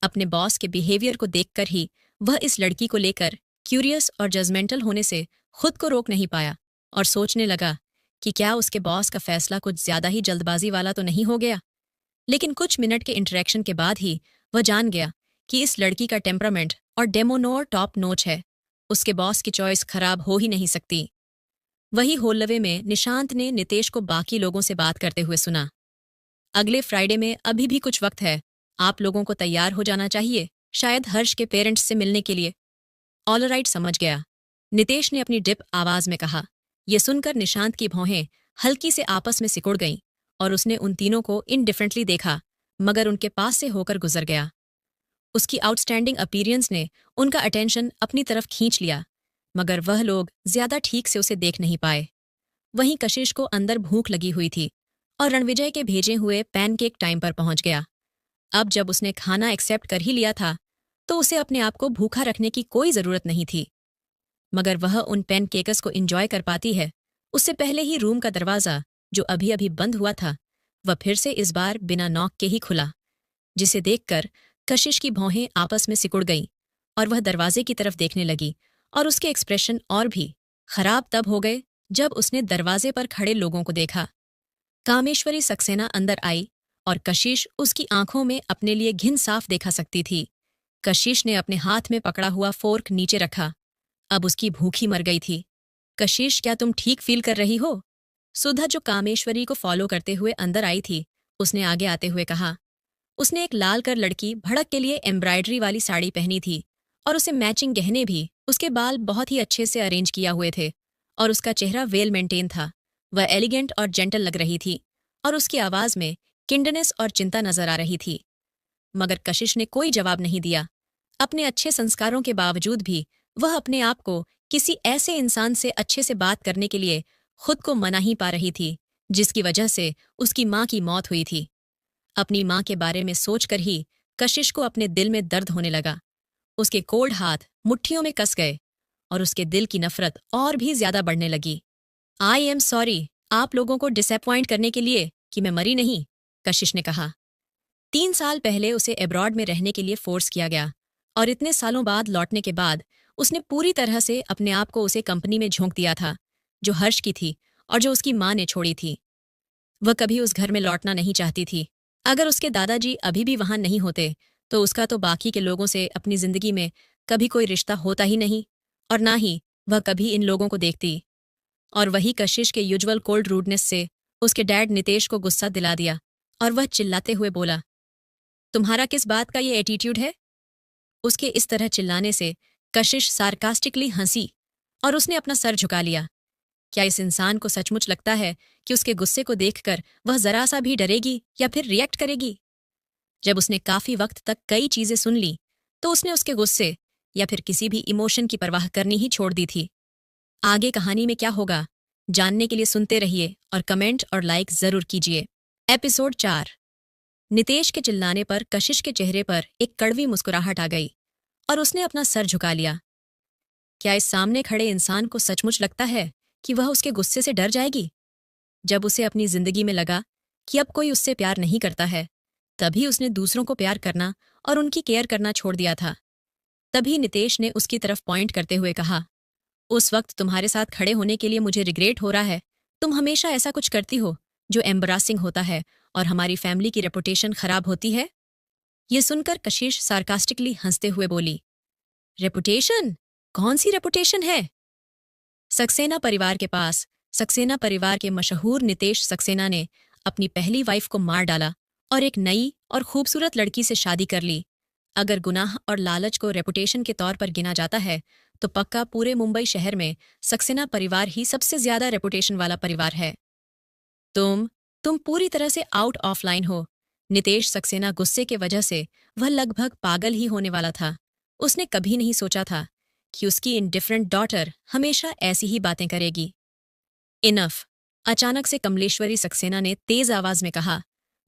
अपने बॉस के बिहेवियर को देखकर ही वह इस लड़की को लेकर क्यूरियस और जजमेंटल होने से खुद को रोक नहीं पाया और सोचने लगा कि क्या उसके बॉस का फैसला कुछ ज्यादा ही जल्दबाजी वाला तो नहीं हो गया। लेकिन कुछ मिनट के इंटरेक्शन के बाद ही वह जान गया कि इस लड़की का टेम्परामेंट और डेमोनोर टॉप नोच है। उसके बॉस की चॉइस खराब हो ही नहीं सकती। वही होल्लवे में निशांत ने नितेश को बाकी लोगों से बात करते हुए सुना। अगले फ्राइडे में अभी भी कुछ वक्त है, आप लोगों को तैयार हो जाना चाहिए, शायद हर्ष के पेरेंट्स से मिलने के लिए। ऑल राइट, समझ गया, नितेश ने अपनी डिप आवाज में कहा। यह सुनकर निशांत की भौहें हल्की से आपस में सिकुड़ गईं और उसने उन तीनों को इनडिफरेंटली देखा मगर उनके पास से होकर गुजर गया। उसकी आउटस्टैंडिंग अपीयरेंस ने उनका अटेंशन अपनी तरफ खींच लिया मगर वह लोग ज्यादा ठीक से उसे देख नहीं पाए। वहीं कशिश को अंदर भूख लगी हुई थी और रणविजय के भेजे हुए पैनकेक टाइम पर पहुंच गया। अब जब उसने खाना एक्सेप्ट कर ही लिया था तो उसे अपने आप को भूखा रखने की कोई जरूरत नहीं थी। मगर वह उन पैनकेक्स को एंजॉय कर पाती है उससे पहले ही रूम का दरवाजा, जो अभी अभी बंद हुआ था, वह फिर से इस बार बिना नॉक के ही खुला, जिसे देखकर कशिश की भौहें आपस में सिकुड़ गईं और वह दरवाजे की तरफ देखने लगी और उसके एक्सप्रेशन और भी खराब तब हो गए जब उसने दरवाजे पर खड़े लोगों को देखा। कामेश्वरी सक्सेना अंदर आई और कशिश उसकी आंखों में अपने लिए घिन साफ देखा सकती थी। कशिश ने अपने हाथ में पकड़ा हुआ फोर्क नीचे रखा। अब उसकी भूख ही मर गई थी। कशिश, क्या तुम ठीक फील कर रही हो? सुधा, जो कामेश्वरी को फॉलो करते हुए अंदर आई थी, उसने आगे आते हुए कहा। उसने एक लाल कर लड़की भड़क के लिए एम्ब्रॉयडरी वाली साड़ी पहनी थी और उसे मैचिंग गहने भी। उसके बाल बहुत ही अच्छे से अरेंज किया हुए थे और उसका चेहरा वेल मेंटेन था। वह एलिगेंट और जेंटल लग रही थी और उसकी आवाज में किंडनेस और चिंता नजर आ रही थी। मगर कशिश ने कोई जवाब नहीं दिया। अपने अच्छे संस्कारों के बावजूद भी वह अपने आप को किसी ऐसे इंसान से अच्छे से बात करने के लिए खुद को मना ही पा रही थी जिसकी वजह से उसकी माँ की मौत हुई थी। अपनी माँ के बारे में सोचकर ही कशिश को अपने दिल में दर्द होने लगा। उसके कोल्ड हाथ मुट्ठियों में कस गए और उसके दिल की नफरत और भी ज्यादा बढ़ने लगी। आई एम सॉरी आप लोगों को डिसअपॉइंट करने के लिए कि मैं मरी नहीं, कशिश ने कहा। 3 साल पहले उसे एब्रॉड में रहने के लिए फोर्स किया गया और इतने सालों बाद लौटने के बाद उसने पूरी तरह से अपने आप को उसे कंपनी में झोंक दिया था जो हर्ष की थी और जो उसकी माँ ने छोड़ी थी। वह कभी उस घर में लौटना नहीं चाहती थी। अगर उसके दादाजी अभी भी वहां नहीं होते तो उसका तो बाकी के लोगों से अपनी जिंदगी में कभी कोई रिश्ता होता ही नहीं और ना ही वह कभी इन लोगों को देखती। और वही कशिश के यूजुअल कोल्ड रूडनेस से उसके डैड नितेश को गुस्सा दिला दिया और वह चिल्लाते हुए बोला, तुम्हारा किस बात का ये एटीट्यूड है? उसके इस तरह चिल्लाने से कशिश सार्कास्टिकली हंसी और उसने अपना सर झुका लिया। क्या इस इंसान को सचमुच लगता है कि उसके गुस्से को देखकर वह जरा सा भी डरेगी या फिर रिएक्ट करेगी? जब उसने काफी वक्त तक कई चीजें सुन ली तो उसने उसके गुस्से या फिर किसी भी इमोशन की परवाह करनी ही छोड़ दी थी। आगे कहानी में क्या होगा जानने के लिए सुनते रहिए और कमेंट और लाइक जरूर कीजिए। एपिसोड 4। नितेश के चिल्लाने पर कशिश के चेहरे पर एक कड़वी मुस्कुराहट आ गई और उसने अपना सर झुका लिया। क्या इस सामने खड़े इंसान को सचमुच लगता है कि वह उसके गुस्से से डर जाएगी? जब उसे अपनी जिंदगी में लगा कि अब कोई उससे प्यार नहीं करता है, तभी उसने दूसरों को प्यार करना और उनकी केयर करना छोड़ दिया था। तभी नितेश ने उसकी तरफ पॉइंट करते हुए कहा, उस वक्त तुम्हारे साथ खड़े होने के लिए मुझे रिग्रेट हो रहा है। तुम हमेशा ऐसा कुछ करती हो जो एम्बरासिंग होता है और हमारी फैमिली की रेपुटेशन खराब होती है। ये सुनकर कशिश सार्कास्टिकली हंसते हुए बोली, रेपुटेशन? कौन सी रेपुटेशन है? सक्सेना परिवार के पास सक्सेना परिवार के मशहूर नितेश सक्सेना ने अपनी पहली वाइफ को मार डाला और एक नई और खूबसूरत लड़की से शादी कर ली। अगर गुनाह और लालच को रेपुटेशन के तौर पर गिना जाता है तो पक्का पूरे मुंबई शहर में सक्सेना परिवार ही सबसे ज्यादा रेपुटेशन वाला परिवार है। तुम पूरी तरह से आउट ऑफ लाइन हो। नितेश सक्सेना गुस्से के वजह से वह लगभग पागल ही होने वाला था। उसने कभी नहीं सोचा था कि उसकी इंडिफरेंट डॉटर हमेशा ऐसी ही बातें करेगी। इनफ, अचानक से कमलेश्वरी सक्सेना ने तेज आवाज में कहा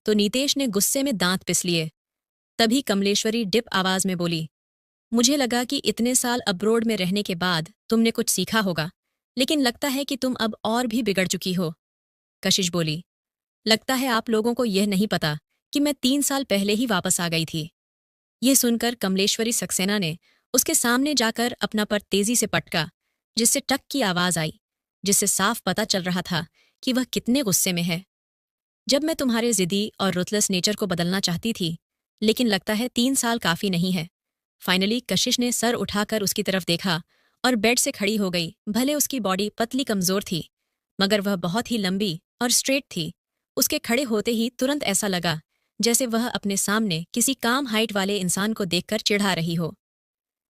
तो नितेश ने गुस्से में दांत पिस लिए। तभी कमलेश्वरी डिप आवाज में बोली, मुझे लगा कि इतने साल अब्रोड में रहने के बाद तुमने कुछ सीखा होगा, लेकिन लगता है कि तुम अब और भी बिगड़ चुकी हो। कशिश बोली, लगता है आप लोगों को यह नहीं पता कि मैं 3 साल पहले ही वापस आ गई थी। यह सुनकर कमलेश्वरी सक्सेना ने उसके सामने जाकर अपना पर तेजी से पटका, जिससे टक की आवाज आई, जिससे साफ पता चल रहा था कि वह कितने गुस्से में है। जब मैं तुम्हारे जिद्दी और रुथलेस नेचर को बदलना चाहती थी, लेकिन लगता है 3 साल काफी नहीं है। फाइनली कशिश ने सर उठाकर उसकी तरफ देखा और बेड से खड़ी हो गई। भले उसकी बॉडी पतली कमजोर थी, मगर वह बहुत ही लंबी और स्ट्रेट थी। उसके खड़े होते ही तुरंत ऐसा लगा जैसे वह अपने सामने किसी काम हाइट वाले इंसान को देखकर चिढ़ा रही हो,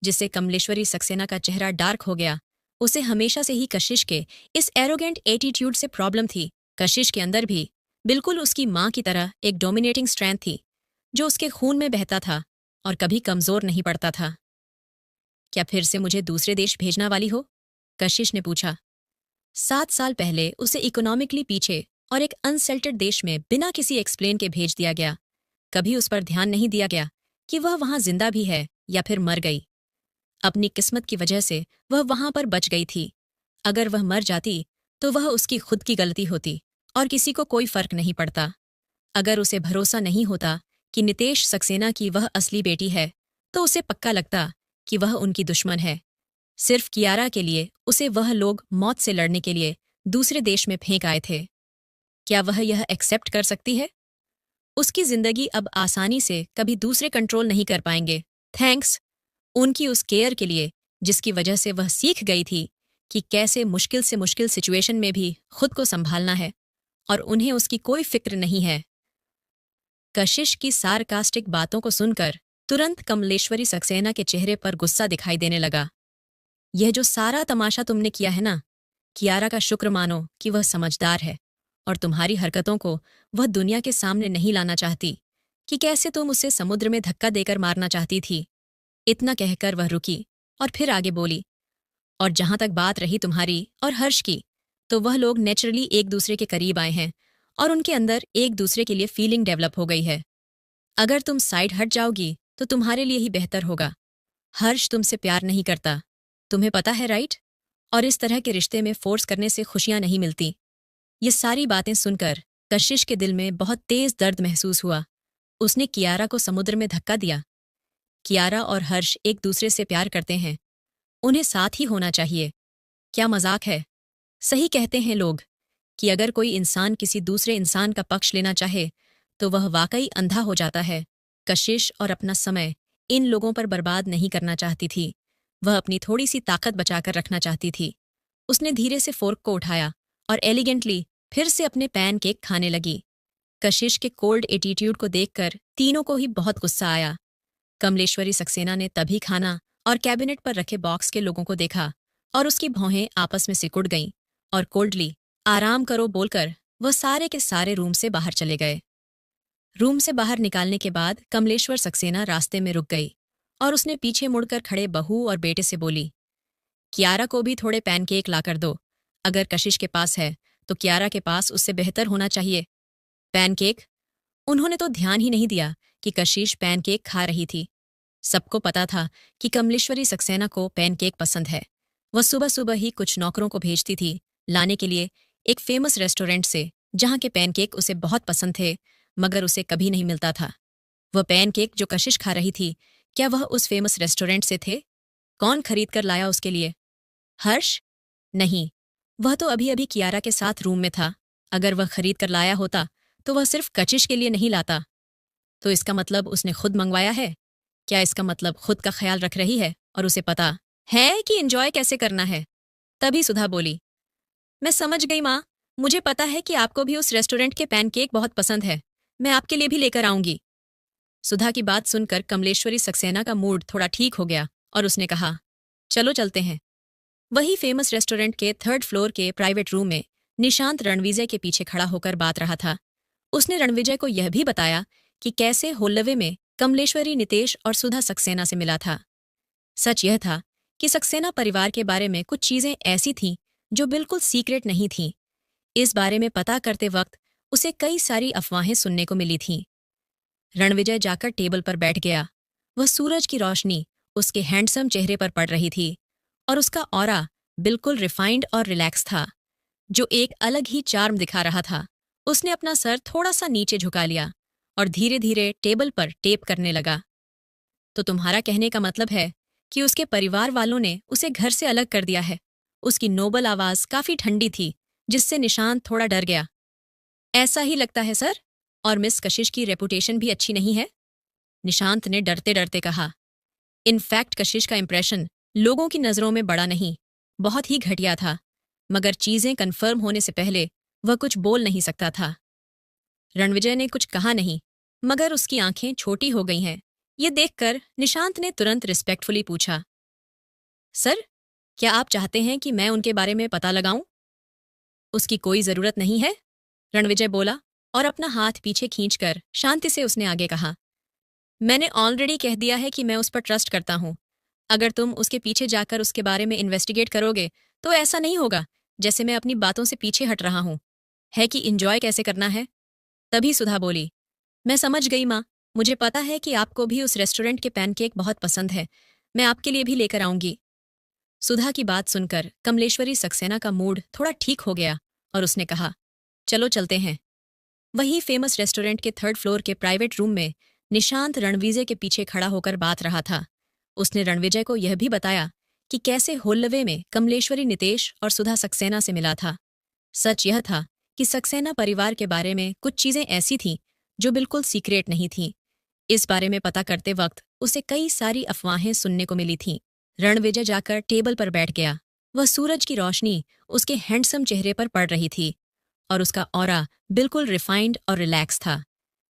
जिससे कमलेश्वरी सक्सेना का चेहरा डार्क हो गया। उसे हमेशा से ही कशिश के इस एरोगेंट एटीट्यूड से प्रॉब्लम थी। कशिश के अंदर भी बिल्कुल उसकी माँ की तरह एक डोमिनेटिंग स्ट्रेंथ थी, जो उसके खून में बहता था और कभी कमजोर नहीं पड़ता था। क्या फिर से मुझे दूसरे देश भेजना वाली हो? कशिश ने पूछा। 7 साल पहले उसे इकोनॉमिकली पीछे और एक अनसेल्टेड देश में बिना किसी एक्सप्लेन के भेज दिया गया। कभी उस पर ध्यान नहीं दिया गया कि वह वहां जिंदा भी है या फिर मर गई। अपनी किस्मत की वजह से वह वहां पर बच गई थी। अगर वह मर जाती तो वह उसकी खुद की गलती होती और किसी को कोई फर्क नहीं पड़ता। अगर उसे भरोसा नहीं होता कि नितेश सक्सेना की वह असली बेटी है, तो उसे पक्का लगता कि वह उनकी दुश्मन है। सिर्फ कियारा के लिए उसे वह लोग मौत से लड़ने के लिए दूसरे देश में फेंक आए थे। क्या वह यह एक्सेप्ट कर सकती है? उसकी जिंदगी अब आसानी से कभी दूसरे कंट्रोल नहीं कर पाएंगे, थैंक्स उनकी उस केयर के लिए, जिसकी वजह से वह सीख गई थी कि कैसे मुश्किल से मुश्किल सिचुएशन में भी खुद को संभालना है, और उन्हें उसकी कोई फिक्र नहीं है। कशिश की सार्कास्टिक बातों को सुनकर तुरंत कमलेश्वरी सक्सेना के चेहरे पर गुस्सा दिखाई देने लगा। यह जो सारा तमाशा तुमने किया है ना, कियारा का शुक्र मानो कि वह समझदार है और तुम्हारी हरकतों को वह दुनिया के सामने नहीं लाना चाहती कि कैसे तुम उसे समुद्र में धक्का देकर मारना चाहती थी। इतना कहकर वह रुकी और फिर आगे बोली, और जहां तक बात रही तुम्हारी और हर्ष की, तो वह लोग नेचुरली एक दूसरे के करीब आए हैं और उनके अंदर एक दूसरे के लिए फीलिंग डेवलप हो गई है। अगर तुम साइड हट जाओगी तो तुम्हारे लिए ही बेहतर होगा। हर्ष तुमसे प्यार नहीं करता, तुम्हें पता है, राइट? और इस तरह के रिश्ते में फोर्स करने से खुशियां नहीं मिलती। ये सारी बातें सुनकर कशिश के दिल में बहुत तेज दर्द महसूस हुआ। उसने कियारा को समुद्र में धक्का दिया। कियारा और हर्ष एक दूसरे से प्यार करते हैं, उन्हें साथ ही होना चाहिए। क्या मजाक है? सही कहते हैं लोग कि अगर कोई इंसान किसी दूसरे इंसान का पक्ष लेना चाहे तो वह वाकई अंधा हो जाता है। कशिश और अपना समय इन लोगों पर बर्बाद नहीं करना चाहती थी। वह अपनी थोड़ी सी ताकत बचाकर रखना चाहती थी। उसने धीरे से फोर्क को उठाया और एलिगेंटली फिर से अपने पैन केक खाने लगी। कशिश के कोल्ड एटीट्यूड को देखकर तीनों को ही बहुत गुस्सा आया। कमलेश्वरी सक्सेना ने तभी खाना और कैबिनेट पर रखे बॉक्स के लोगों को देखा और उसकी भौहें आपस में सिकुड़ गईं और कोल्डली आराम करो बोलकर वह सारे के सारे रूम से बाहर चले गए। रूम से बाहर निकालने के बाद कमलेश्वर सक्सेना रास्ते में रुक गई और उसने पीछे मुड़कर खड़े बहू और बेटे से बोली, कियारा को भी थोड़े पैनकेक लाकर दो। अगर कशिश के पास है तो कियारा के पास उससे बेहतर होना चाहिए। पैनकेक? उन्होंने तो ध्यान ही नहीं दिया कि कशिश पैनकेक खा रही थी। सबको पता था कि कमलेश्वरी सक्सेना को पैनकेक पसंद है। वह सुबह सुबह ही कुछ नौकरों को भेजती थी लाने के लिए एक फेमस रेस्टोरेंट से, जहां के पैनकेक उसे बहुत पसंद थे, मगर उसे कभी नहीं मिलता था। वह पैनकेक जो कशिश खा रही थी, क्या वह उस फेमस रेस्टोरेंट से थे? कौन खरीद कर लाया उसके लिए? हर्ष? नहीं, वह तो अभी अभी कियारा के साथ रूम में था। अगर वह खरीद कर लाया होता तो वह सिर्फ कशिश के लिए नहीं लाता। तो इसका मतलब उसने खुद मंगवाया है? क्या इसका मतलब खुद का ख्याल रख रही है और उसे पता है कि एंजॉय कैसे करना है? तभी सुधा बोली, मैं समझ गई माँ। मुझे पता है कि आपको भी उस रेस्टोरेंट के पैनकेक बहुत पसंद है। मैं आपके लिए भी लेकर आऊंगी। सुधा की बात सुनकर कमलेश्वरी सक्सेना का मूड थोड़ा ठीक हो गया और उसने कहा, चलो चलते हैं। वही फेमस रेस्टोरेंट के थर्ड फ्लोर के प्राइवेट रूम में निशांत रणविजय के पीछे खड़ा होकर बात रहा था। उसने रणविजय को यह भी बताया कि कैसे होल्लवे में कमलेश्वरी नितेश और सुधा सक्सेना से मिला था। सच यह था कि सक्सेना परिवार के बारे में कुछ चीजें ऐसी थीं जो बिल्कुल सीक्रेट नहीं थीं। इस बारे में पता करते वक्त उसे कई सारी अफवाहें सुनने को मिली थीं। रणविजय जाकर टेबल पर बैठ गया। वह सूरज की रोशनी उसके हैंडसम चेहरे पर पड़ रही थी और उसका ऑरा बिल्कुल रिफाइंड और रिलैक्स था, जो एक अलग ही चार्म दिखा रहा था। उसने अपना सर थोड़ा सा नीचे झुका लिया और धीरे धीरे टेबल पर टेप करने लगा। तो तुम्हारा कहने का मतलब है कि उसके परिवार वालों ने उसे घर से अलग कर दिया है? उसकी नोबल आवाज काफी ठंडी थी, जिससे निशांत थोड़ा डर गया। ऐसा ही लगता है सर, और मिस कशिश की रेपुटेशन भी अच्छी नहीं है, निशांत ने डरते डरते कहा। इनफैक्ट कशिश का इंप्रेशन लोगों की नजरों में बड़ा नहीं, बहुत ही घटिया था, मगर चीजें कंफर्म होने से पहले वह कुछ बोल नहीं सकता था। रणविजय ने कुछ कहा नहीं, मगर उसकी आंखें छोटी हो गई हैं। ये देखकर निशांत ने तुरंत रिस्पेक्टफुली पूछा, सर, क्या आप चाहते हैं कि मैं उनके बारे में पता लगाऊं? उसकी कोई जरूरत नहीं है, रणविजय बोला और अपना हाथ पीछे खींचकर शांति से उसने आगे कहा, मैंने ऑलरेडी कह दिया है कि मैं उस पर ट्रस्ट करता हूं। अगर तुम उसके पीछे जाकर उसके बारे में इन्वेस्टिगेट करोगे तो ऐसा नहीं होगा जैसे मैं अपनी बातों से पीछे हट रहा हूं। है कि इंजॉय कैसे करना है? तभी सुधा बोली, मैं समझ गई माँ। मुझे पता है कि आपको भी उस रेस्टोरेंट के पैनकेक बहुत पसंद है। मैं आपके लिए भी लेकर आऊंगी। सुधा की बात सुनकर कमलेश्वरी सक्सेना का मूड थोड़ा ठीक हो गया और उसने कहा, चलो चलते हैं। वही फेमस रेस्टोरेंट के थर्ड फ्लोर के प्राइवेट रूम में निशांत रणविजय के पीछे खड़ा होकर बात रहा था। उसने रणविजय को यह भी बताया कि कैसे होल्लवे में कमलेश्वरी नितेश और सुधा सक्सेना से मिला था। सच यह था कि सक्सेना परिवार के बारे में कुछ चीजें ऐसी थीं जो बिल्कुल सीक्रेट नहीं थीं। इस बारे में पता करते वक्त उसे कई सारी अफवाहें सुनने को मिली थीं। रणविजय जाकर टेबल पर बैठ गया। वह सूरज की रोशनी उसके हैंडसम चेहरे पर पड़ रही थी और उसका ऑरा बिल्कुल रिफाइंड और रिलैक्स था,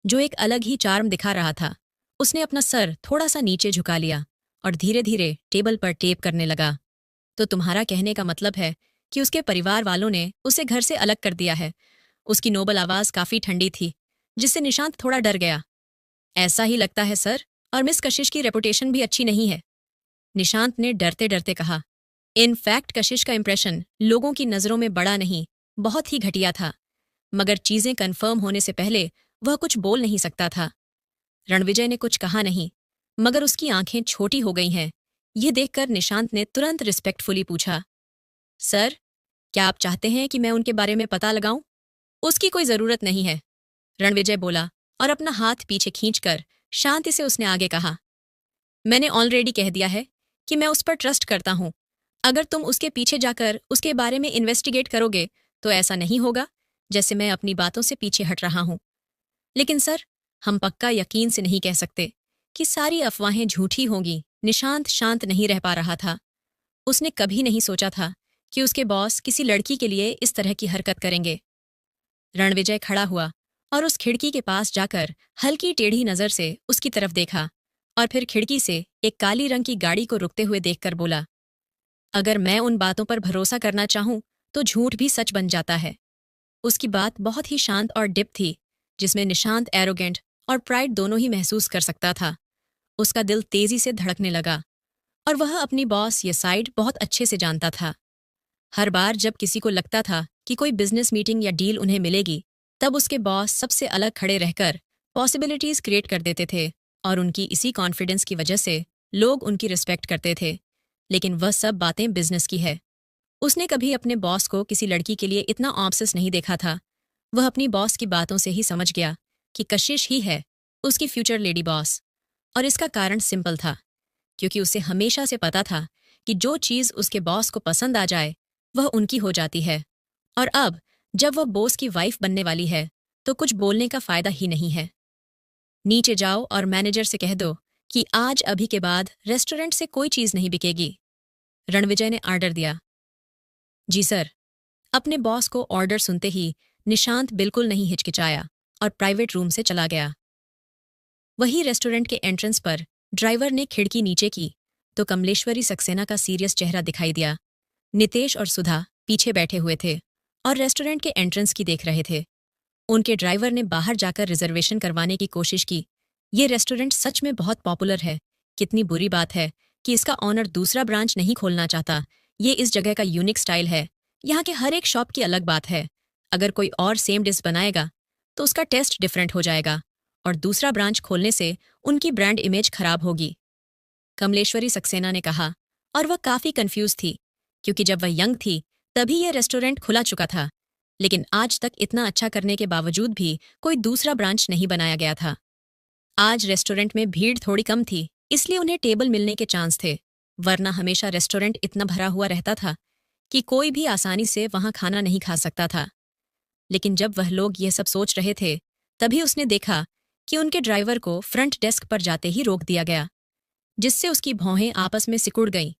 जो एक अलग ही चार्म दिखा रहा था। उसने अपना सर थोड़ा सा नीचे झुका लिया और धीरे धीरे टेबल पर टेप करने लगा। तो तुम्हारा कहने का मतलब है कि उसके परिवार वालों ने उसे घर से अलग कर दिया है? उसकी नोबल आवाज काफी ठंडी थी, जिससे निशांत थोड़ा डर गया। ऐसा ही लगता है सर, और मिस कशिश की रेपुटेशन भी अच्छी नहीं है, निशांत ने डरते डरते कहा। इनफैक्ट कशिश का इंप्रेशन लोगों की नजरों में बड़ा नहीं, बहुत ही घटिया था, मगर चीजें कंफर्म होने से पहले वह कुछ बोल नहीं सकता था। रणविजय ने कुछ कहा नहीं, मगर उसकी आंखें छोटी हो गई हैं। यह देखकर निशांत ने तुरंत रिस्पेक्टफुली पूछा, सर, क्या आप चाहते हैं कि मैं उनके बारे में पता लगाऊं? उसकी कोई जरूरत नहीं है, रणविजय बोला और अपना हाथ पीछे खींचकर शांति से उसने आगे कहा, मैंने ऑलरेडी कह दिया है कि मैं उस पर ट्रस्ट करता हूं। अगर तुम उसके पीछे जाकर उसके बारे में इन्वेस्टिगेट करोगे तो ऐसा नहीं होगा जैसे मैं अपनी बातों से पीछे हट रहा हूं। लेकिन सर, हम पक्का यकीन से नहीं कह सकते कि सारी अफवाहें झूठी होंगी। निशांत शांत नहीं रह पा रहा था। उसने कभी नहीं सोचा था कि उसके बॉस किसी लड़की के लिए इस तरह की हरकत करेंगे। रणविजय खड़ा हुआ और उस खिड़की के पास जाकर हल्की टेढ़ी नजर से उसकी तरफ देखा और फिर खिड़की से एक काली रंग की गाड़ी को रुकते हुए देखकर बोला, अगर मैं उन बातों पर भरोसा करना चाहूं तो झूठ भी सच बन जाता है। उसकी बात बहुत ही शांत और डिप थी, जिसमें निशांत एरोगेंट और प्राइड दोनों ही महसूस कर सकता था। उसका दिल तेजी से धड़कने लगा और वह अपनी बॉस ये साइड बहुत अच्छे से जानता था। हर बार जब किसी को लगता था कि कोई बिजनेस मीटिंग या डील उन्हें मिलेगी, तब उसके बॉस सबसे अलग खड़े रहकर पॉसिबिलिटीज क्रिएट कर देते थे और उनकी इसी कॉन्फिडेंस की वजह से लोग उनकी रिस्पेक्ट करते थे। लेकिन वह सब बातें बिजनेस की है। उसने कभी अपने बॉस को किसी लड़की के लिए इतना ऑब्सेस नहीं देखा था। वह अपनी बॉस की बातों से ही समझ गया कि कशिश ही है उसकी फ्यूचर लेडी बॉस। और इसका कारण सिंपल था, क्योंकि उसे हमेशा से पता था कि जो चीज़ उसके बॉस को पसंद आ जाए वह उनकी हो जाती है। और अब जब वह बॉस की वाइफ बनने वाली है तो कुछ बोलने का फायदा ही नहीं है। नीचे जाओ और मैनेजर से कह दो कि आज अभी के बाद रेस्टोरेंट से कोई चीज नहीं बिकेगी। रणविजय ने आर्डर दिया। जी सर। अपने बॉस को ऑर्डर सुनते ही निशांत बिल्कुल नहीं हिचकिचाया और प्राइवेट रूम से चला गया। वही रेस्टोरेंट के एंट्रेंस पर ड्राइवर ने खिड़की नीचे की तो कमलेश्वरी सक्सेना का सीरियस चेहरा दिखाई दिया। नितेश और सुधा पीछे बैठे हुए थे और रेस्टोरेंट के एंट्रेंस की देख रहे थे। उनके ड्राइवर ने बाहर जाकर रिजर्वेशन करवाने की कोशिश की। ये रेस्टोरेंट सच में बहुत पॉपुलर है। कितनी बुरी बात है कि इसका ऑनर दूसरा ब्रांच नहीं खोलना चाहता। ये इस जगह का यूनिक स्टाइल है। यहाँ के हर एक शॉप की अलग बात है। अगर कोई और सेम डिश बनाएगा तो उसका टेस्ट डिफरेंट हो जाएगा और दूसरा ब्रांच खोलने से उनकी ब्रांड इमेज खराब होगी। कमलेश्वरी सक्सेना ने कहा और वह काफी कंफ्यूज थी क्योंकि जब वह यंग थी तभी यह रेस्टोरेंट खुला चुका था, लेकिन आज तक इतना अच्छा करने के बावजूद भी कोई दूसरा ब्रांच नहीं बनाया गया था। आज रेस्टोरेंट में भीड़ थोड़ी कम थी, इसलिए उन्हें टेबल मिलने के चांस थे, वरना हमेशा रेस्टोरेंट इतना भरा हुआ रहता था कि कोई भी आसानी से वहां खाना नहीं खा सकता था। लेकिन जब वह लोग ये सब सोच रहे थे तभी उसने देखा कि उनके ड्राइवर को फ्रंट डेस्क पर जाते ही रोक दिया गया, जिससे उसकी भौहें आपस में सिकुड़ गईं।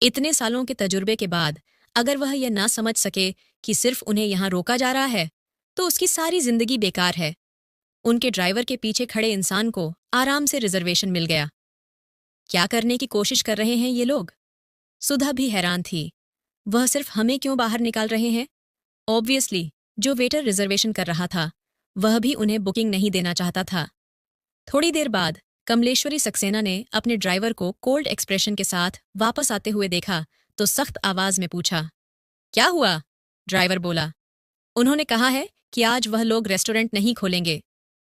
इतने सालों के तजुर्बे के बाद अगर वह यह ना समझ सके कि सिर्फ उन्हें यहां रोका जा रहा है तो उसकी सारी जिंदगी बेकार है। उनके ड्राइवर के पीछे खड़े इंसान को आराम से रिजर्वेशन मिल गया। क्या करने की कोशिश कर रहे हैं ये लोग? सुधा भी हैरान थी। वह सिर्फ हमें क्यों बाहर निकाल रहे हैं? ऑब्वियसली जो वेटर रिजर्वेशन कर रहा था वह भी उन्हें बुकिंग नहीं देना चाहता था। थोड़ी देर बाद कमलेश्वरी सक्सेना ने अपने ड्राइवर को कोल्ड एक्सप्रेशन के साथ वापस आते हुए देखा तो सख्त आवाज में पूछा, क्या हुआ? ड्राइवर बोला, उन्होंने कहा है कि आज वह लोग रेस्टोरेंट नहीं खोलेंगे।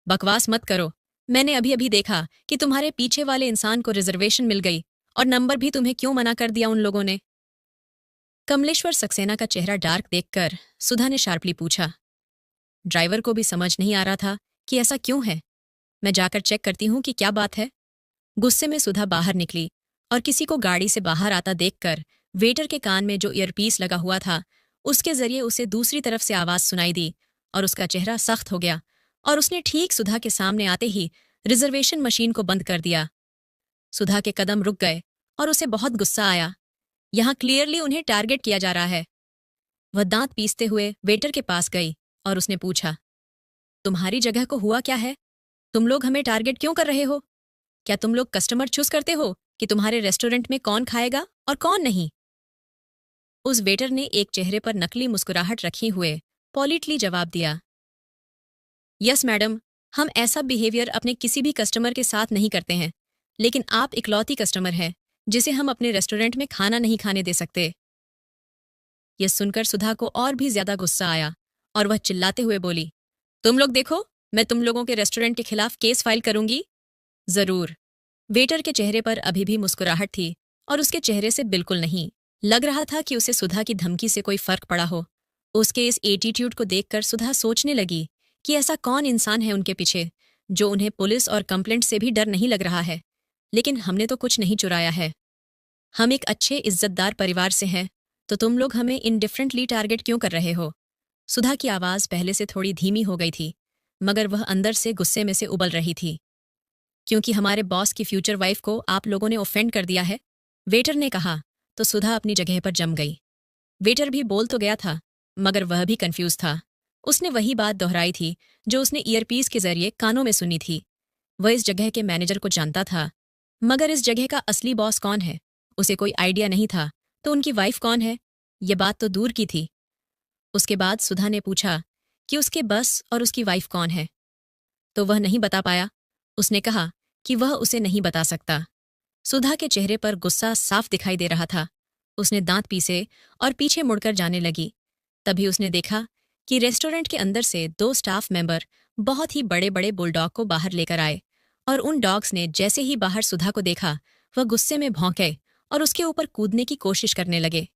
बकवास मत करो। मैंने अभी अभी देखा कि तुम्हारे पीछे वाले इंसान को रिजर्वेशन मिल गई और नंबर भी तुम्हें क्यों मना कर दिया उन लोगों ने? कमलेश्वर सक्सेना का चेहरा डार्क देखकर सुधा ने शार्पली पूछा। ड्राइवर को भी समझ नहीं आ रहा था कि ऐसा क्यों है। मैं जाकर चेक करती हूं कि क्या बात है। गुस्से में सुधा बाहर निकली और किसी को गाड़ी से बाहर आता देखकर वेटर के कान में जो ईयरपीस लगा हुआ था उसके जरिए उसे दूसरी तरफ से आवाज सुनाई दी और उसका चेहरा सख्त हो गया और उसने ठीक सुधा के सामने आते ही रिजर्वेशन मशीन को बंद कर दिया। सुधा के कदम रुक गए और उसे बहुत गुस्सा आया। यहां क्लियरली उन्हें टारगेट किया जा रहा है। वह दांत पीसते हुए वेटर के पास गई और उसने पूछा, तुम्हारी जगह को हुआ क्या है? तुम लोग हमें टारगेट क्यों कर रहे हो? क्या तुम लोग कस्टमर चूज करते हो कि तुम्हारे रेस्टोरेंट में कौन खाएगा और कौन नहीं? उस वेटर ने एक चेहरे पर नकली मुस्कुराहट रखे हुए पॉलिटली जवाब दिया, यस मैडम, हम ऐसा बिहेवियर अपने किसी भी कस्टमर के साथ नहीं करते हैं, लेकिन आप इकलौती कस्टमर हैं जिसे हम अपने रेस्टोरेंट में खाना नहीं खाने दे सकते। यह सुनकर सुधा को और भी ज्यादा गुस्सा आया और वह चिल्लाते हुए बोली, तुम लोग देखो, मैं तुम लोगों के रेस्टोरेंट के खिलाफ केस फाइल करूंगी। जरूर। वेटर के चेहरे पर अभी भी मुस्कुराहट थी और उसके चेहरे से बिल्कुल नहीं लग रहा था कि उसे सुधा की धमकी से कोई फर्क पड़ा हो। उसके इस एटीट्यूड को देखकर सुधा सोचने लगी कि ऐसा कौन इंसान है उनके पीछे जो उन्हें पुलिस और कंप्लेंट से भी डर नहीं लग रहा है। लेकिन हमने तो कुछ नहीं चुराया है। हम एक अच्छे इज्जतदार परिवार से हैं, तो तुम लोग हमें इनडिफरेंटली टारगेट क्यों कर रहे हो? सुधा की आवाज पहले से थोड़ी धीमी हो गई थी, मगर वह अंदर से गुस्से में से उबल रही थी। क्योंकि हमारे बॉस की फ्यूचर वाइफ को आप लोगों ने ऑफेंड कर दिया है, वेटर ने कहा तो सुधा अपनी जगह पर जम गई। वेटर भी बोल तो गया था, मगर वह भी कंफ्यूज था। उसने वही बात दोहराई थी जो उसने ईयरपीस के जरिए कानों में सुनी थी। वह इस जगह के मैनेजर को जानता था, मगर इस जगह का असली बॉस कौन है उसे कोई आइडिया नहीं था। तो उनकी वाइफ कौन है, ये बात तो दूर की थी। उसके बाद सुधा ने पूछा कि उसके बस और उसकी वाइफ कौन है, तो वह नहीं बता पाया। उसने कहा कि वह उसे नहीं बता सकता। सुधा के चेहरे पर गुस्सा साफ दिखाई दे रहा था। उसने दांत पीसे और पीछे मुड़कर जाने लगी। तभी उसने देखा कि रेस्टोरेंट के अंदर से 2 स्टाफ मेंबर बहुत ही बड़े बड़े बुलडॉग को बाहर लेकर आए और उन डॉग्स ने जैसे ही बाहर सुधा को देखा वह गुस्से में भौंके और उसके ऊपर कूदने की कोशिश करने लगे,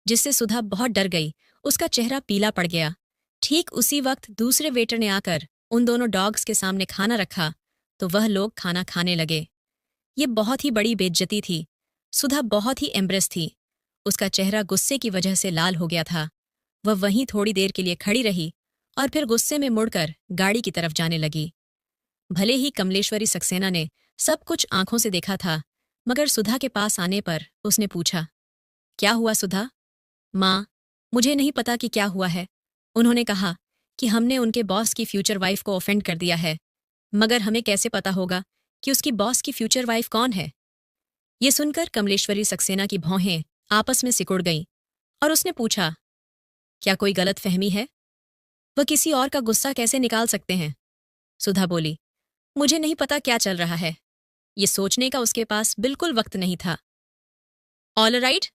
जिससे सुधा बहुत डर गई। उसका चेहरा पीला पड़ गया। ठीक उसी वक्त दूसरे वेटर ने आकर उन दोनों डॉग्स के सामने खाना रखा तो वह लोग खाना खाने लगे। ये बहुत ही बड़ी बेइज्जती थी। सुधा बहुत ही एम्ब्रेस थी। उसका चेहरा गुस्से की वजह से लाल हो गया था। वह वहीं थोड़ी देर के लिए खड़ी रही और फिर गुस्से में मुड़कर गाड़ी की तरफ जाने लगी। भले ही कमलेश्वरी सक्सेना ने सब कुछ आंखों से देखा था, मगर सुधा के पास आने पर उसने पूछा, क्या हुआ सुधा? माँ, मुझे नहीं पता कि क्या हुआ है। उन्होंने कहा कि हमने उनके बॉस की फ्यूचर वाइफ को ऑफेंड कर दिया है, मगर हमें कैसे पता होगा कि उसकी बॉस की फ्यूचर वाइफ कौन है? ये सुनकर कमलेश्वरी सक्सेना की भौहें आपस में सिकुड़ गईं और उसने पूछा, क्या कोई गलत फहमी है? वह किसी और का गुस्सा कैसे निकाल सकते हैं? सुधा बोली, मुझे नहीं पता क्या चल रहा है। ये सोचने का उसके पास बिल्कुल वक्त नहीं था। ऑल राइट,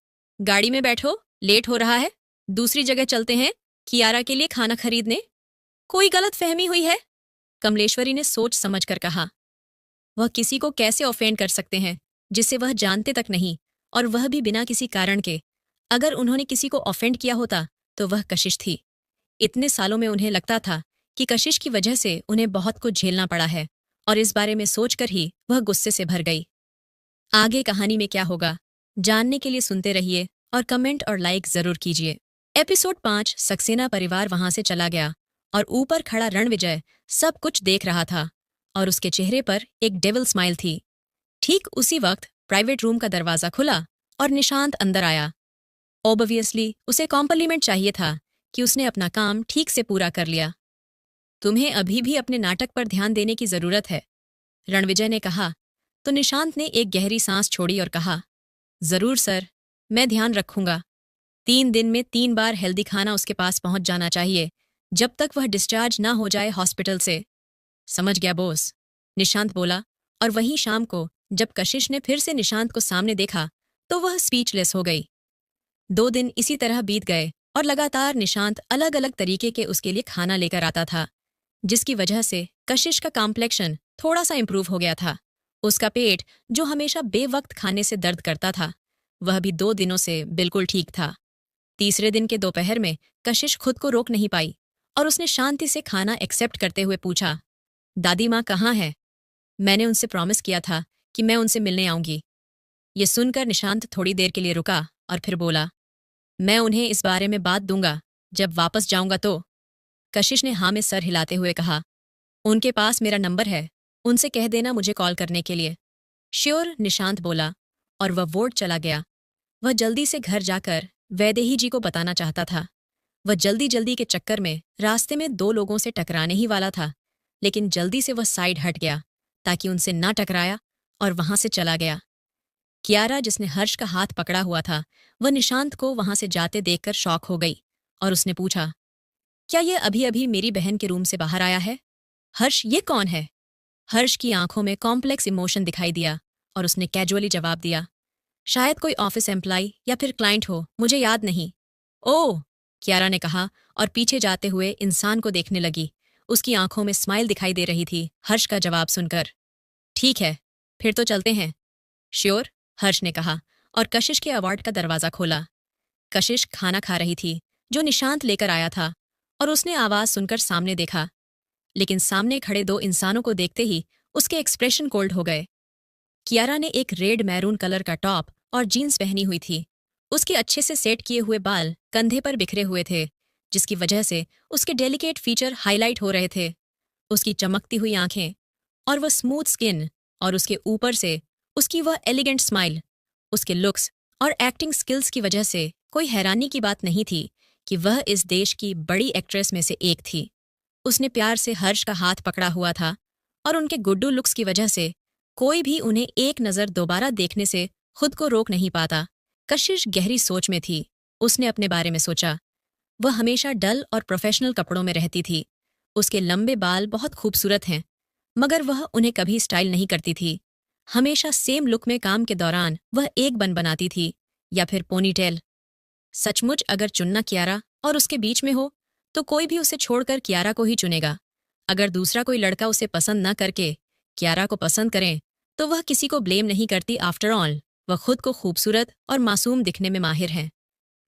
गाड़ी में बैठो, लेट हो रहा है। दूसरी जगह चलते हैं कियारा के लिए खाना खरीदने। कोई गलत फहमी हुई है? कमलेश्वरी ने सोच समझ कर कहा। वह किसी को कैसे ऑफेंड कर सकते हैं जिसे वह जानते तक नहीं, और वह भी बिना किसी कारण के। अगर उन्होंने किसी को ऑफेंड किया होता तो वह कशिश थी। इतने सालों में उन्हें लगता था कि कशिश की वजह से उन्हें बहुत कुछ झेलना पड़ा है, और इस बारे में सोचकर ही वह गुस्से से भर गई। आगे कहानी में क्या होगा जानने के लिए सुनते रहिए और कमेंट और लाइक जरूर कीजिए। एपिसोड 5 सक्सेना परिवार वहां से चला गया और ऊपर खड़ा रणविजय सब कुछ देख रहा था और उसके चेहरे पर एक डेविल स्माइल थी। ठीक उसी वक्त प्राइवेट रूम का दरवाजा खुला और निशांत अंदर आया। ऑब्वियसली उसे कॉम्प्लीमेंट चाहिए था कि उसने अपना काम ठीक से पूरा कर लिया। तुम्हें अभी भी अपने नाटक पर ध्यान देने की जरूरत है, रणविजय ने कहा। तो निशांत ने एक गहरी सांस छोड़ी और कहा, जरूर सर, मैं ध्यान रखूंगा। 3 दिन में 3 बार हेल्दी खाना उसके पास पहुंच जाना चाहिए जब तक वह डिस्चार्ज ना हो जाए हॉस्पिटल से। समझ गया बॉस, निशांत बोला। और वहीं शाम को जब कशिश ने फिर से निशांत को सामने देखा तो वह स्पीचलेस हो गई। 2 दिन इसी तरह बीत गए और लगातार निशांत अलग अलग तरीके के उसके लिए खाना लेकर आता था, जिसकी वजह से कशिश का कॉम्प्लेक्शन थोड़ा सा इंप्रूव हो गया था। उसका पेट, जो हमेशा बेवक्त खाने से दर्द करता था, वह भी 2 दिनों से बिल्कुल ठीक था। तीसरे दिन के दोपहर में कशिश खुद को रोक नहीं पाई और उसने शांति से खाना एक्सेप्ट करते हुए पूछा, दादी माँ कहाँ है? मैंने उनसे प्रॉमिस किया था कि मैं उनसे मिलने आऊंगी। ये सुनकर निशांत थोड़ी देर के लिए रुका और फिर बोला, मैं उन्हें इस बारे में बात दूंगा जब वापस जाऊंगा तो। कशिश ने हाँ में सर हिलाते हुए कहा, उनके पास मेरा नंबर है, उनसे कह देना मुझे कॉल करने के लिए। श्योर, निशांत बोला और वह वोर्ड चला गया। वह जल्दी से घर जाकर वैदेही जी को बताना चाहता था। वह जल्दी जल्दी के चक्कर में रास्ते में 2 लोगों से टकराने ही वाला था, लेकिन जल्दी से वह साइड हट गया ताकि उनसे ना टकराया और वहां से चला गया। कियारा, जिसने हर्ष का हाथ पकड़ा हुआ था, वह निशांत को वहां से जाते देखकर शॉक हो गई और उसने पूछा, क्या ये अभी अभी मेरी बहन के रूम से बाहर आया है? हर्ष, ये कौन है? हर्ष की आंखों में कॉम्प्लेक्स इमोशन दिखाई दिया और उसने कैजुअली जवाब दिया, शायद कोई ऑफिस एम्प्लॉय या फिर क्लाइंट हो, मुझे याद नहीं। ओह, कियारा ने कहा और पीछे जाते हुए इंसान को देखने लगी। उसकी आंखों में स्माइल दिखाई दे रही थी हर्ष का जवाब सुनकर। ठीक है, फिर तो चलते हैं। श्योर, हर्ष ने कहा और कशिश के अवार्ड का दरवाजा खोला। कशिश खाना खा रही थी जो निशांत लेकर आया था, और उसने आवाज सुनकर सामने देखा, लेकिन सामने खड़े 2 इंसानों को देखते ही उसके एक्सप्रेशन कोल्ड हो गए। कियारा ने एक रेड मैरून कलर का टॉप और जीन्स पहनी हुई थी। उसके अच्छे से सेट किए हुए बाल कंधे पर बिखरे हुए थे, जिसकी वजह से उसके डेलिकेट फीचर हाईलाइट हो रहे थे। उसकी चमकती हुई आंखें और वह स्मूथ स्किन, और उसके ऊपर से उसकी वह एलिगेंट स्माइल। उसके लुक्स और एक्टिंग स्किल्स की वजह से कोई हैरानी की बात नहीं थी कि वह इस देश की बड़ी एक्ट्रेस में से एक थी। उसने प्यार से हर्ष का हाथ पकड़ा हुआ था और उनके गुड्डू लुक्स की वजह से कोई भी उन्हें एक नज़र दोबारा देखने से खुद को रोक नहीं पाता। कशिश गहरी सोच में थी। उसने अपने बारे में सोचा। वह हमेशा डल और प्रोफेशनल कपड़ों में रहती थी। उसके लंबे बाल बहुत खूबसूरत हैं, मगर वह उन्हें कभी स्टाइल नहीं करती थी। हमेशा सेम लुक में काम के दौरान वह एक बन बनाती थी या फिर पोनीटेल। सचमुच अगर चुनना कियारा और उसके बीच में हो तो कोई भी उसे छोड़कर कियारा को ही चुनेगा। अगर दूसरा कोई लड़का उसे पसंद न करके कियारा को पसंद करें तो वह किसी को ब्लेम नहीं करती। आफ्टर ऑल वह खुद को खूबसूरत और मासूम दिखने में माहिर हैं।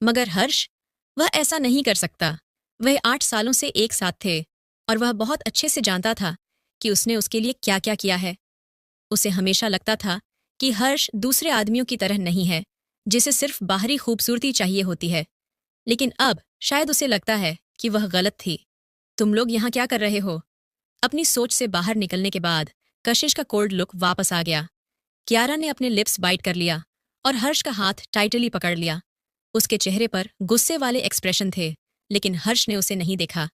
मगर हर्ष, वह ऐसा नहीं कर सकता। वह 8 सालों से एक साथ थे और वह बहुत अच्छे से जानता था कि उसने उसके लिए क्या क्या किया है। उसे हमेशा लगता था कि हर्ष दूसरे आदमियों की तरह नहीं है, जिसे सिर्फ बाहरी खूबसूरती चाहिए होती है। लेकिन अब शायद उसे लगता है कि वह गलत थी। तुम लोग यहाँ क्या कर रहे हो? अपनी सोच से बाहर निकलने के बाद कशिश का कोल्ड लुक वापस आ गया। कियारा ने अपने लिप्स बाइट कर लिया और हर्ष का हाथ टाइटली पकड़ लिया। उसके चेहरे पर गुस्से वाले एक्सप्रेशन थे, लेकिन हर्ष ने उसे नहीं देखा।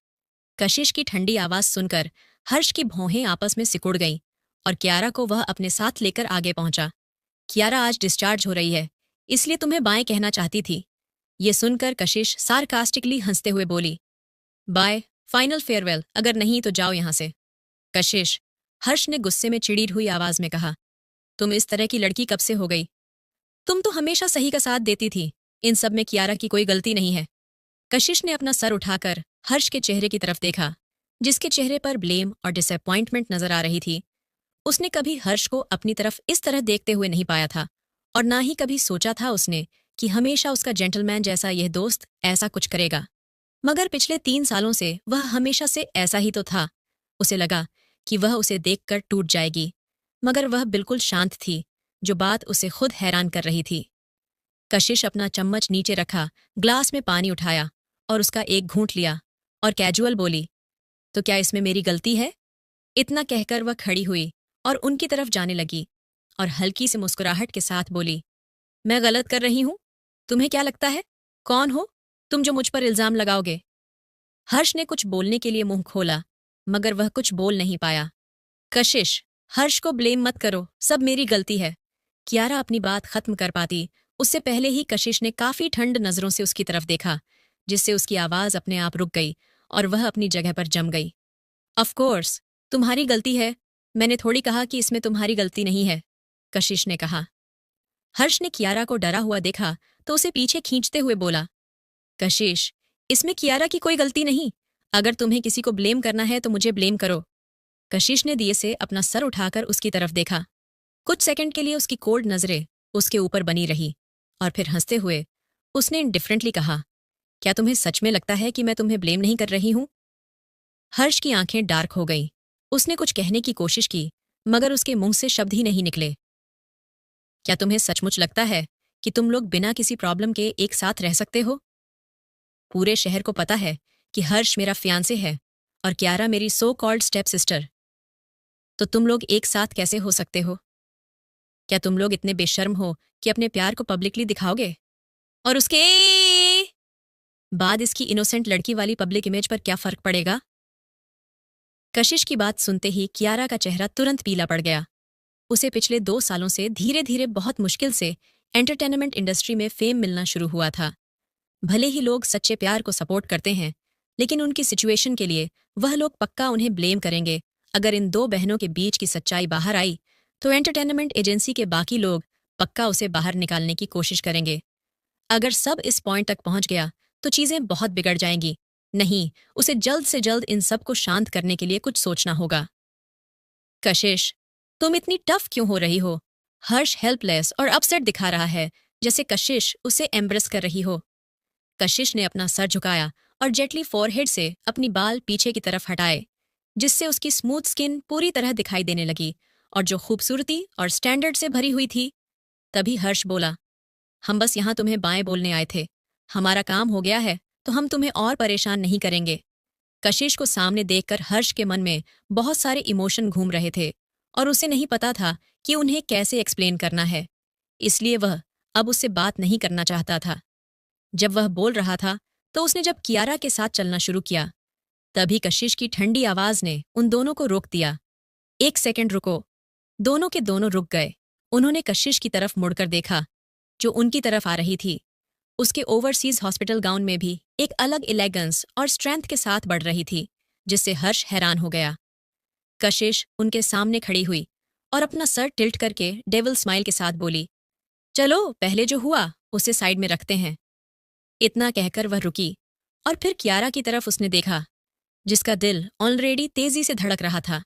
कशिश की ठंडी आवाज सुनकर हर्ष की भौहें आपस में सिकुड़ गईं और कियारा को वह अपने साथ लेकर आगे पहुंचा। कियारा आज डिस्चार्ज हो रही है, इसलिए तुम्हें बाय कहना चाहती थी। ये सुनकर कशिश सार्कास्टिकली हंसते हुए बोली, बाय, फाइनल फेयरवेल, अगर नहीं तो जाओ यहां से। कशिश, हर्ष ने गुस्से में चिड़ी हुई आवाज में कहा, तुम इस तरह की लड़की कब से हो गई? तुम तो हमेशा सही का साथ देती थी। इन सब में कियारा की कोई गलती नहीं है। कशिश ने अपना सर उठाकर हर्ष के चेहरे की तरफ देखा, जिसके चेहरे पर ब्लेम और डिसअपॉइंटमेंट नजर आ रही थी। उसने कभी हर्ष को अपनी तरफ इस तरह देखते हुए नहीं पाया था, और ना ही कभी सोचा था उसने कि हमेशा उसका जेंटलमैन जैसा यह दोस्त ऐसा कुछ करेगा। मगर पिछले 3 सालों से वह हमेशा से ऐसा ही तो था। उसे लगा कि वह उसे देखकर टूट जाएगी, मगर वह बिल्कुल शांत थी, जो बात उसे खुद हैरान कर रही थी। कशिश अपना चम्मच नीचे रखा, ग्लास में पानी उठाया और उसका एक घूंट लिया और कैजुअल बोली, तो क्या इसमें मेरी गलती है? इतना कहकर वह खड़ी हुई और उनकी तरफ जाने लगी और हल्की सी मुस्कुराहट के साथ बोली, मैं गलत कर रही हूं? तुम्हें क्या लगता है? कौन हो तुम जो मुझ पर इल्जाम लगाओगे? हर्ष ने कुछ बोलने के लिए मुंह खोला, मगर वह कुछ बोल नहीं पाया। कशिश, हर्ष को ब्लेम मत करो, सब मेरी गलती है। कियारा अपनी बात खत्म कर पाती उससे पहले ही कशिश ने काफी ठंड नजरों से उसकी तरफ देखा, जिससे उसकी आवाज अपने आप रुक गई और वह अपनी जगह पर जम गई। ऑफ कोर्स, तुम्हारी गलती है। मैंने थोड़ी कहा कि इसमें तुम्हारी गलती नहीं है, कशिश ने कहा। हर्ष ने कियारा को डरा हुआ देखा तो उसे पीछे खींचते हुए बोला, कशिश, इसमें कियारा की कोई गलती नहीं। अगर तुम्हें किसी को ब्लेम करना है तो मुझे ब्लेम करो। कशिश ने दिए से अपना सर उठाकर उसकी तरफ देखा। कुछ सेकंड के लिए उसकी कोल्ड नजरें उसके ऊपर बनी रही और फिर हंसते हुए उसने इंडिफरेंटली कहा, क्या तुम्हें सच में लगता है कि मैं तुम्हें ब्लेम नहीं कर रही हूं? हर्ष की आंखें डार्क हो गईं। उसने कुछ कहने की कोशिश की, मगर उसके मुंह से शब्द ही नहीं निकले। क्या तुम्हें सचमुच लगता है कि तुम लोग बिना किसी प्रॉब्लम के एक साथ रह सकते हो? पूरे शहर को पता है कि हर्ष मेरा फियांसे है और कियारा मेरी सो कॉल्ड स्टेप सिस्टर। तो तुम लोग एक साथ कैसे हो सकते हो? क्या तुम लोग इतने बेशर्म हो कि अपने प्यार को पब्लिकली दिखाओगे? और उसके बाद इसकी इनोसेंट लड़की वाली पब्लिक इमेज पर क्या फर्क पड़ेगा? कशिश की बात सुनते ही कियारा का चेहरा तुरंत पीला पड़ गया। उसे पिछले 2 सालों से धीरे धीरे बहुत मुश्किल से एंटरटेनमेंट इंडस्ट्री में फेम मिलना शुरू हुआ था। भले ही लोग सच्चे प्यार को सपोर्ट करते हैं, लेकिन उनकी सिचुएशन के लिए वह लोग पक्का उन्हें ब्लेम करेंगे। अगर इन 2 बहनों के बीच की सच्चाई बाहर आई तो एंटरटेनमेंट एजेंसी के बाकी लोग पक्का उसे बाहर निकालने की कोशिश करेंगे। अगर सब इस पॉइंट तक पहुंच गया तो चीजें बहुत बिगड़ जाएंगी। नहीं, उसे जल्द से जल्द इन सब को शांत करने के लिए कुछ सोचना होगा। कशिश, तुम इतनी टफ क्यों हो रही हो? हर्ष हेल्पलेस और अपसेट दिखा रहा है, जैसे कशिश उसे एम्ब्रेस कर रही हो। कशिश ने अपना सर झुकाया और जेटली फोरहेड से अपनी बाल पीछे की तरफ हटाए, जिससे उसकी स्मूथ स्किन पूरी तरह दिखाई देने लगी और जो खूबसूरती और स्टैंडर्ड से भरी हुई थी। तभी हर्ष बोला, हम बस यहां तुम्हें बाएं बोलने आए थे। हमारा काम हो गया है तो हम तुम्हें और परेशान नहीं करेंगे। कशिश को सामने देखकर हर्ष के मन में बहुत सारे इमोशन घूम रहे थे और उसे नहीं पता था कि उन्हें कैसे एक्सप्लेन करना है, इसलिए वह अब उससे बात नहीं करना चाहता था। जब वह बोल रहा था तो उसने जब कियारा के साथ चलना शुरू किया, तभी कशिश की ठंडी आवाज ने उन दोनों को रोक दिया। 1 सेकंड रुको। दोनों के दोनों रुक गए। उन्होंने कशिश की तरफ मुड़कर देखा, जो उनकी तरफ आ रही थी। उसके ओवरसीज हॉस्पिटल गाउन में भी एक अलग एलेगेंस और स्ट्रेंथ के साथ बढ़ रही थी, जिससे हर्ष हैरान हो गया। कशिश उनके सामने खड़ी हुई और अपना सर टिल्ट करके डेविल स्माइल के साथ बोली, चलो पहले जो हुआ उसे साइड में रखते हैं। इतना कहकर वह रुकी और फिर कियारा की तरफ उसने देखा, जिसका दिल ऑलरेडी तेजी से धड़क रहा था।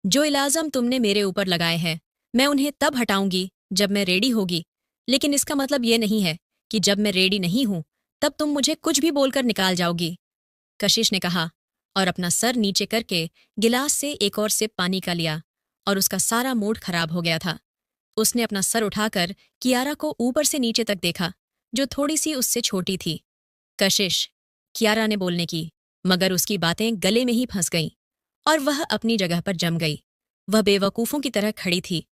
जो इल्जाम तुमने मेरे ऊपर लगाए हैं, मैं उन्हें तब हटाऊंगी जब मैं रेडी होगी, लेकिन इसका मतलब ये नहीं है कि जब मैं रेडी नहीं हूं तब तुम मुझे कुछ भी बोलकर निकाल जाओगी, कशिश ने कहा और अपना सर नीचे करके गिलास से एक और सिप पानी का लिया और उसका सारा मूड खराब हो गया था। उसने अपना सर उठाकर कियारा को ऊपर से नीचे तक देखा, जो थोड़ी सी उससे छोटी थी। कशिश, कियारा ने बोलने की, मगर उसकी बातें गले में ही फंस गईं और वह अपनी जगह पर जम गई। वह बेवकूफ़ों की तरह खड़ी थी।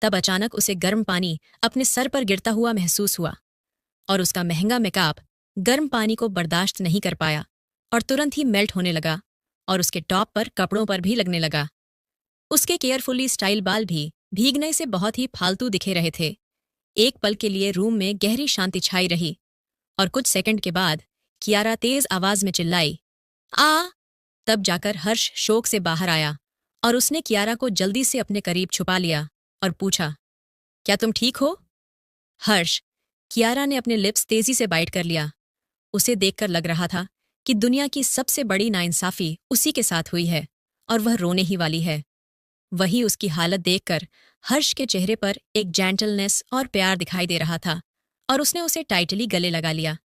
तब अचानक उसे गर्म पानी अपने सर पर गिरता हुआ महसूस हुआ और उसका महंगा मेकअप गर्म पानी को बर्दाश्त नहीं कर पाया और तुरंत ही मेल्ट होने लगा और उसके टॉप पर कपड़ों पर भी लगने लगा। उसके केयरफुली स्टाइल बाल भी भीगने से बहुत ही फालतू दिखे रहे थे। एक पल के लिए रूम में गहरी शांति छाई रही और कुछ सेकंड के बाद कियारा तेज आवाज में चिल्लाई, आ। तब जाकर हर्ष शोक से बाहर आया और उसने कियारा को जल्दी से अपने करीब छुपा लिया और पूछा, क्या तुम ठीक हो? हर्ष, कियारा ने अपने लिप्स तेजी से बाइट कर लिया। उसे देखकर लग रहा था कि दुनिया की सबसे बड़ी नाइंसाफी उसी के साथ हुई है और वह रोने ही वाली है। वही उसकी हालत देखकर हर्ष के चेहरे पर एक जेंटलनेस और प्यार दिखाई दे रहा था और उसने उसे टाइटली गले लगा लिया।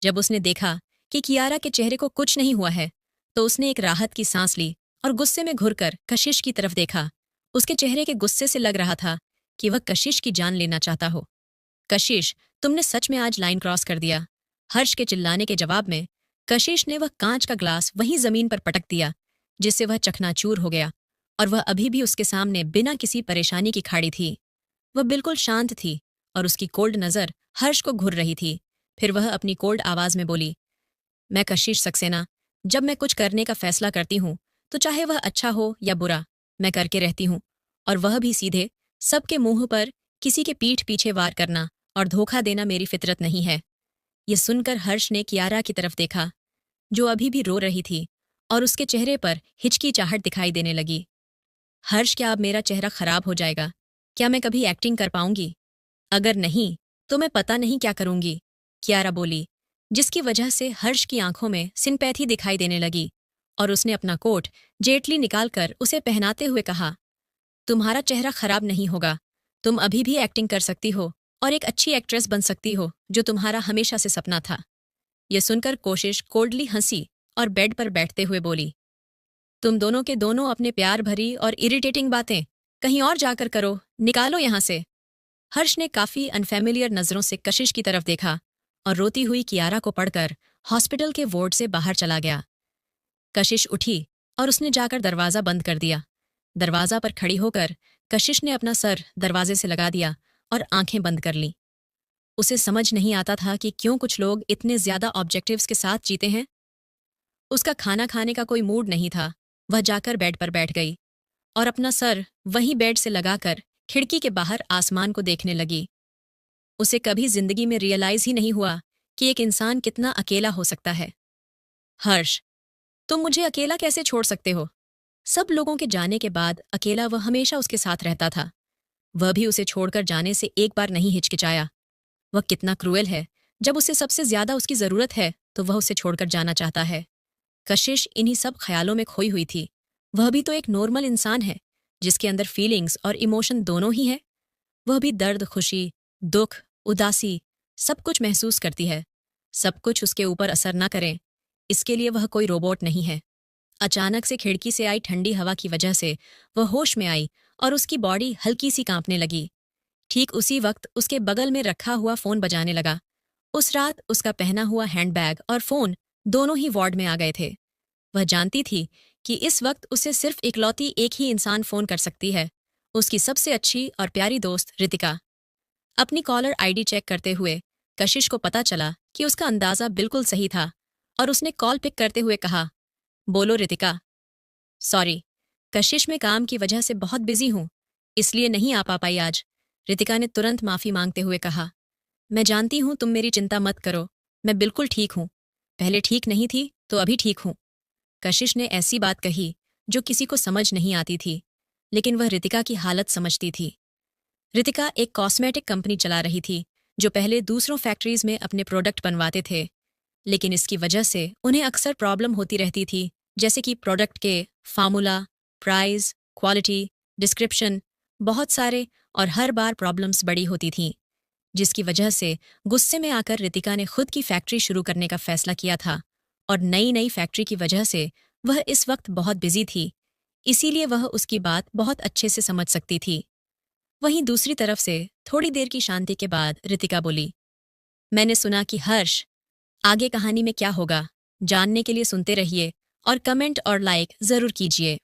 जब उसने देखा कि कियारा के चेहरे को कुछ नहीं हुआ है तो उसने एक राहत की सांस ली और गुस्से में घुरकर कशिश की तरफ देखा। उसके चेहरे के गुस्से से लग रहा था कि वह कशिश की जान लेना चाहता हो। कशिश, तुमने सच में आज लाइन क्रॉस कर दिया। हर्ष के चिल्लाने के जवाब में कशिश ने वह कांच का ग्लास वहीं जमीन पर पटक दिया जिससे वह चकनाचूर हो गया और वह अभी भी उसके सामने बिना किसी परेशानी की खड़ी थी। वह बिल्कुल शांत थी और उसकी कोल्ड नजर हर्ष को घूर रही थी। फिर वह अपनी कोल्ड आवाज में बोली, मैं कशिश सक्सेना, जब मैं कुछ करने का फैसला करती हूँ तो चाहे वह अच्छा हो या बुरा, मैं करके रहती हूँ, और वह भी सीधे, सबके मुंह पर, किसी के पीठ पीछे वार करना और धोखा देना मेरी फितरत नहीं है। ये सुनकर हर्ष ने कियारा की तरफ देखा जो अभी भी रो रही थी और उसके चेहरे पर हिचकिचाहट दिखाई देने लगी। हर्ष, क्या अब मेरा चेहरा खराब हो जाएगा? क्या मैं कभी एक्टिंग कर पाऊंगी? अगर नहीं तो मैं पता नहीं क्या करूंगी, कियारा बोली, जिसकी वजह से हर्ष की आंखों में सिंपैथी दिखाई देने लगी और उसने अपना कोट जेटली निकालकर उसे पहनाते हुए कहा, तुम्हारा चेहरा खराब नहीं होगा। तुम अभी भी एक्टिंग कर सकती हो और एक अच्छी एक्ट्रेस बन सकती हो जो तुम्हारा हमेशा से सपना था। यह सुनकर कोशिश कोल्डली हंसी और बेड पर बैठते हुए बोली, तुम दोनों के दोनों अपने प्यार भरी और इरिटेटिंग बातें कहीं और जाकर करो, निकालो यहां से। हर्ष ने काफी अनफेमिलियर नजरों से कशिश की तरफ देखा और रोती हुई कियारा को पढ़कर हॉस्पिटल के वार्ड से बाहर चला गया। कशिश उठी और उसने जाकर दरवाजा बंद कर दिया। दरवाजा पर खड़ी होकर कशिश ने अपना सर दरवाजे से लगा दिया और आंखें बंद कर लीं। उसे समझ नहीं आता था कि क्यों कुछ लोग इतने ज्यादा ऑब्जेक्टिव्स के साथ जीते हैं। उसका खाना खाने का कोई मूड नहीं था। वह जाकर बेड पर बैठ गई और अपना सर वहीं बेड से लगाकर खिड़की के बाहर आसमान को देखने लगी। उसे कभी जिंदगी में रियलाइज ही नहीं हुआ कि एक इंसान कितना अकेला हो सकता है। हर्ष, तुम मुझे अकेला कैसे छोड़ सकते हो? सब लोगों के जाने के बाद अकेला वह हमेशा उसके साथ रहता था। वह भी उसे छोड़कर जाने से एक बार नहीं हिचकिचाया। वह कितना क्रूएल है, जब उसे सबसे ज्यादा उसकी जरूरत है तो वह उसे छोड़कर जाना चाहता है। कशिश इन्हीं सब ख्यालों में खोई हुई थी। वह भी तो एक नॉर्मल इंसान है जिसके अंदर फीलिंग्स और इमोशन दोनों ही है। वह भी दर्द, खुशी, दुख, उदासी सब कुछ महसूस करती है। सब कुछ उसके ऊपर असर न करे, इसके लिए वह कोई रोबोट नहीं है। अचानक से खिड़की से आई ठंडी हवा की वजह से वह होश में आई और उसकी बॉडी हल्की सी कांपने लगी। ठीक उसी वक्त उसके बगल में रखा हुआ फोन बजाने लगा। उस रात उसका पहना हुआ हैंडबैग और फोन दोनों ही वार्ड में आ गए थे। वह जानती थी कि इस वक्त उसे सिर्फ इकलौती एक ही इंसान फोन कर सकती है, उसकी सबसे अच्छी और प्यारी दोस्त रितिका। अपनी कॉलर आईडी चेक करते हुए कशिश को पता चला कि उसका अंदाजा बिल्कुल सही था और उसने कॉल पिक करते हुए कहा, बोलो रितिका। सॉरी, कशिश में काम की वजह से बहुत बिजी हूं, इसलिए नहीं आ पाई आज, रितिका ने तुरंत माफी मांगते हुए कहा। मैं जानती हूं, तुम मेरी चिंता मत करो, मैं बिल्कुल ठीक हूं। पहले ठीक नहीं थी तो अभी ठीक हूं। कशिश ने ऐसी बात कही जो किसी को समझ नहीं आती थी, लेकिन वह रितिका की हालत समझती थी। रितिका एक कॉस्मेटिक कंपनी चला रही थी जो पहले दूसरों फैक्ट्रीज में अपने प्रोडक्ट बनवाते थे, लेकिन इसकी वजह से उन्हें अक्सर प्रॉब्लम होती रहती थी, जैसे कि प्रोडक्ट के फार्मूला, प्राइस, क्वालिटी, डिस्क्रिप्शन, बहुत सारे, और हर बार प्रॉब्लम्स बड़ी होती थीं, जिसकी वजह से गुस्से में आकर रितिका ने खुद की फैक्ट्री शुरू करने का फैसला किया था। और नई नई फैक्ट्री की वजह से वह इस वक्त बहुत बिजी थी, इसीलिए वह उसकी बात बहुत अच्छे से समझ सकती थी। वहीं दूसरी तरफ से थोड़ी देर की शांति के बाद रितिका बोली, मैंने सुना कि हर्ष, आगे कहानी में क्या होगा जानने के लिए सुनते रहिए और कमेंट और लाइक जरूर कीजिए।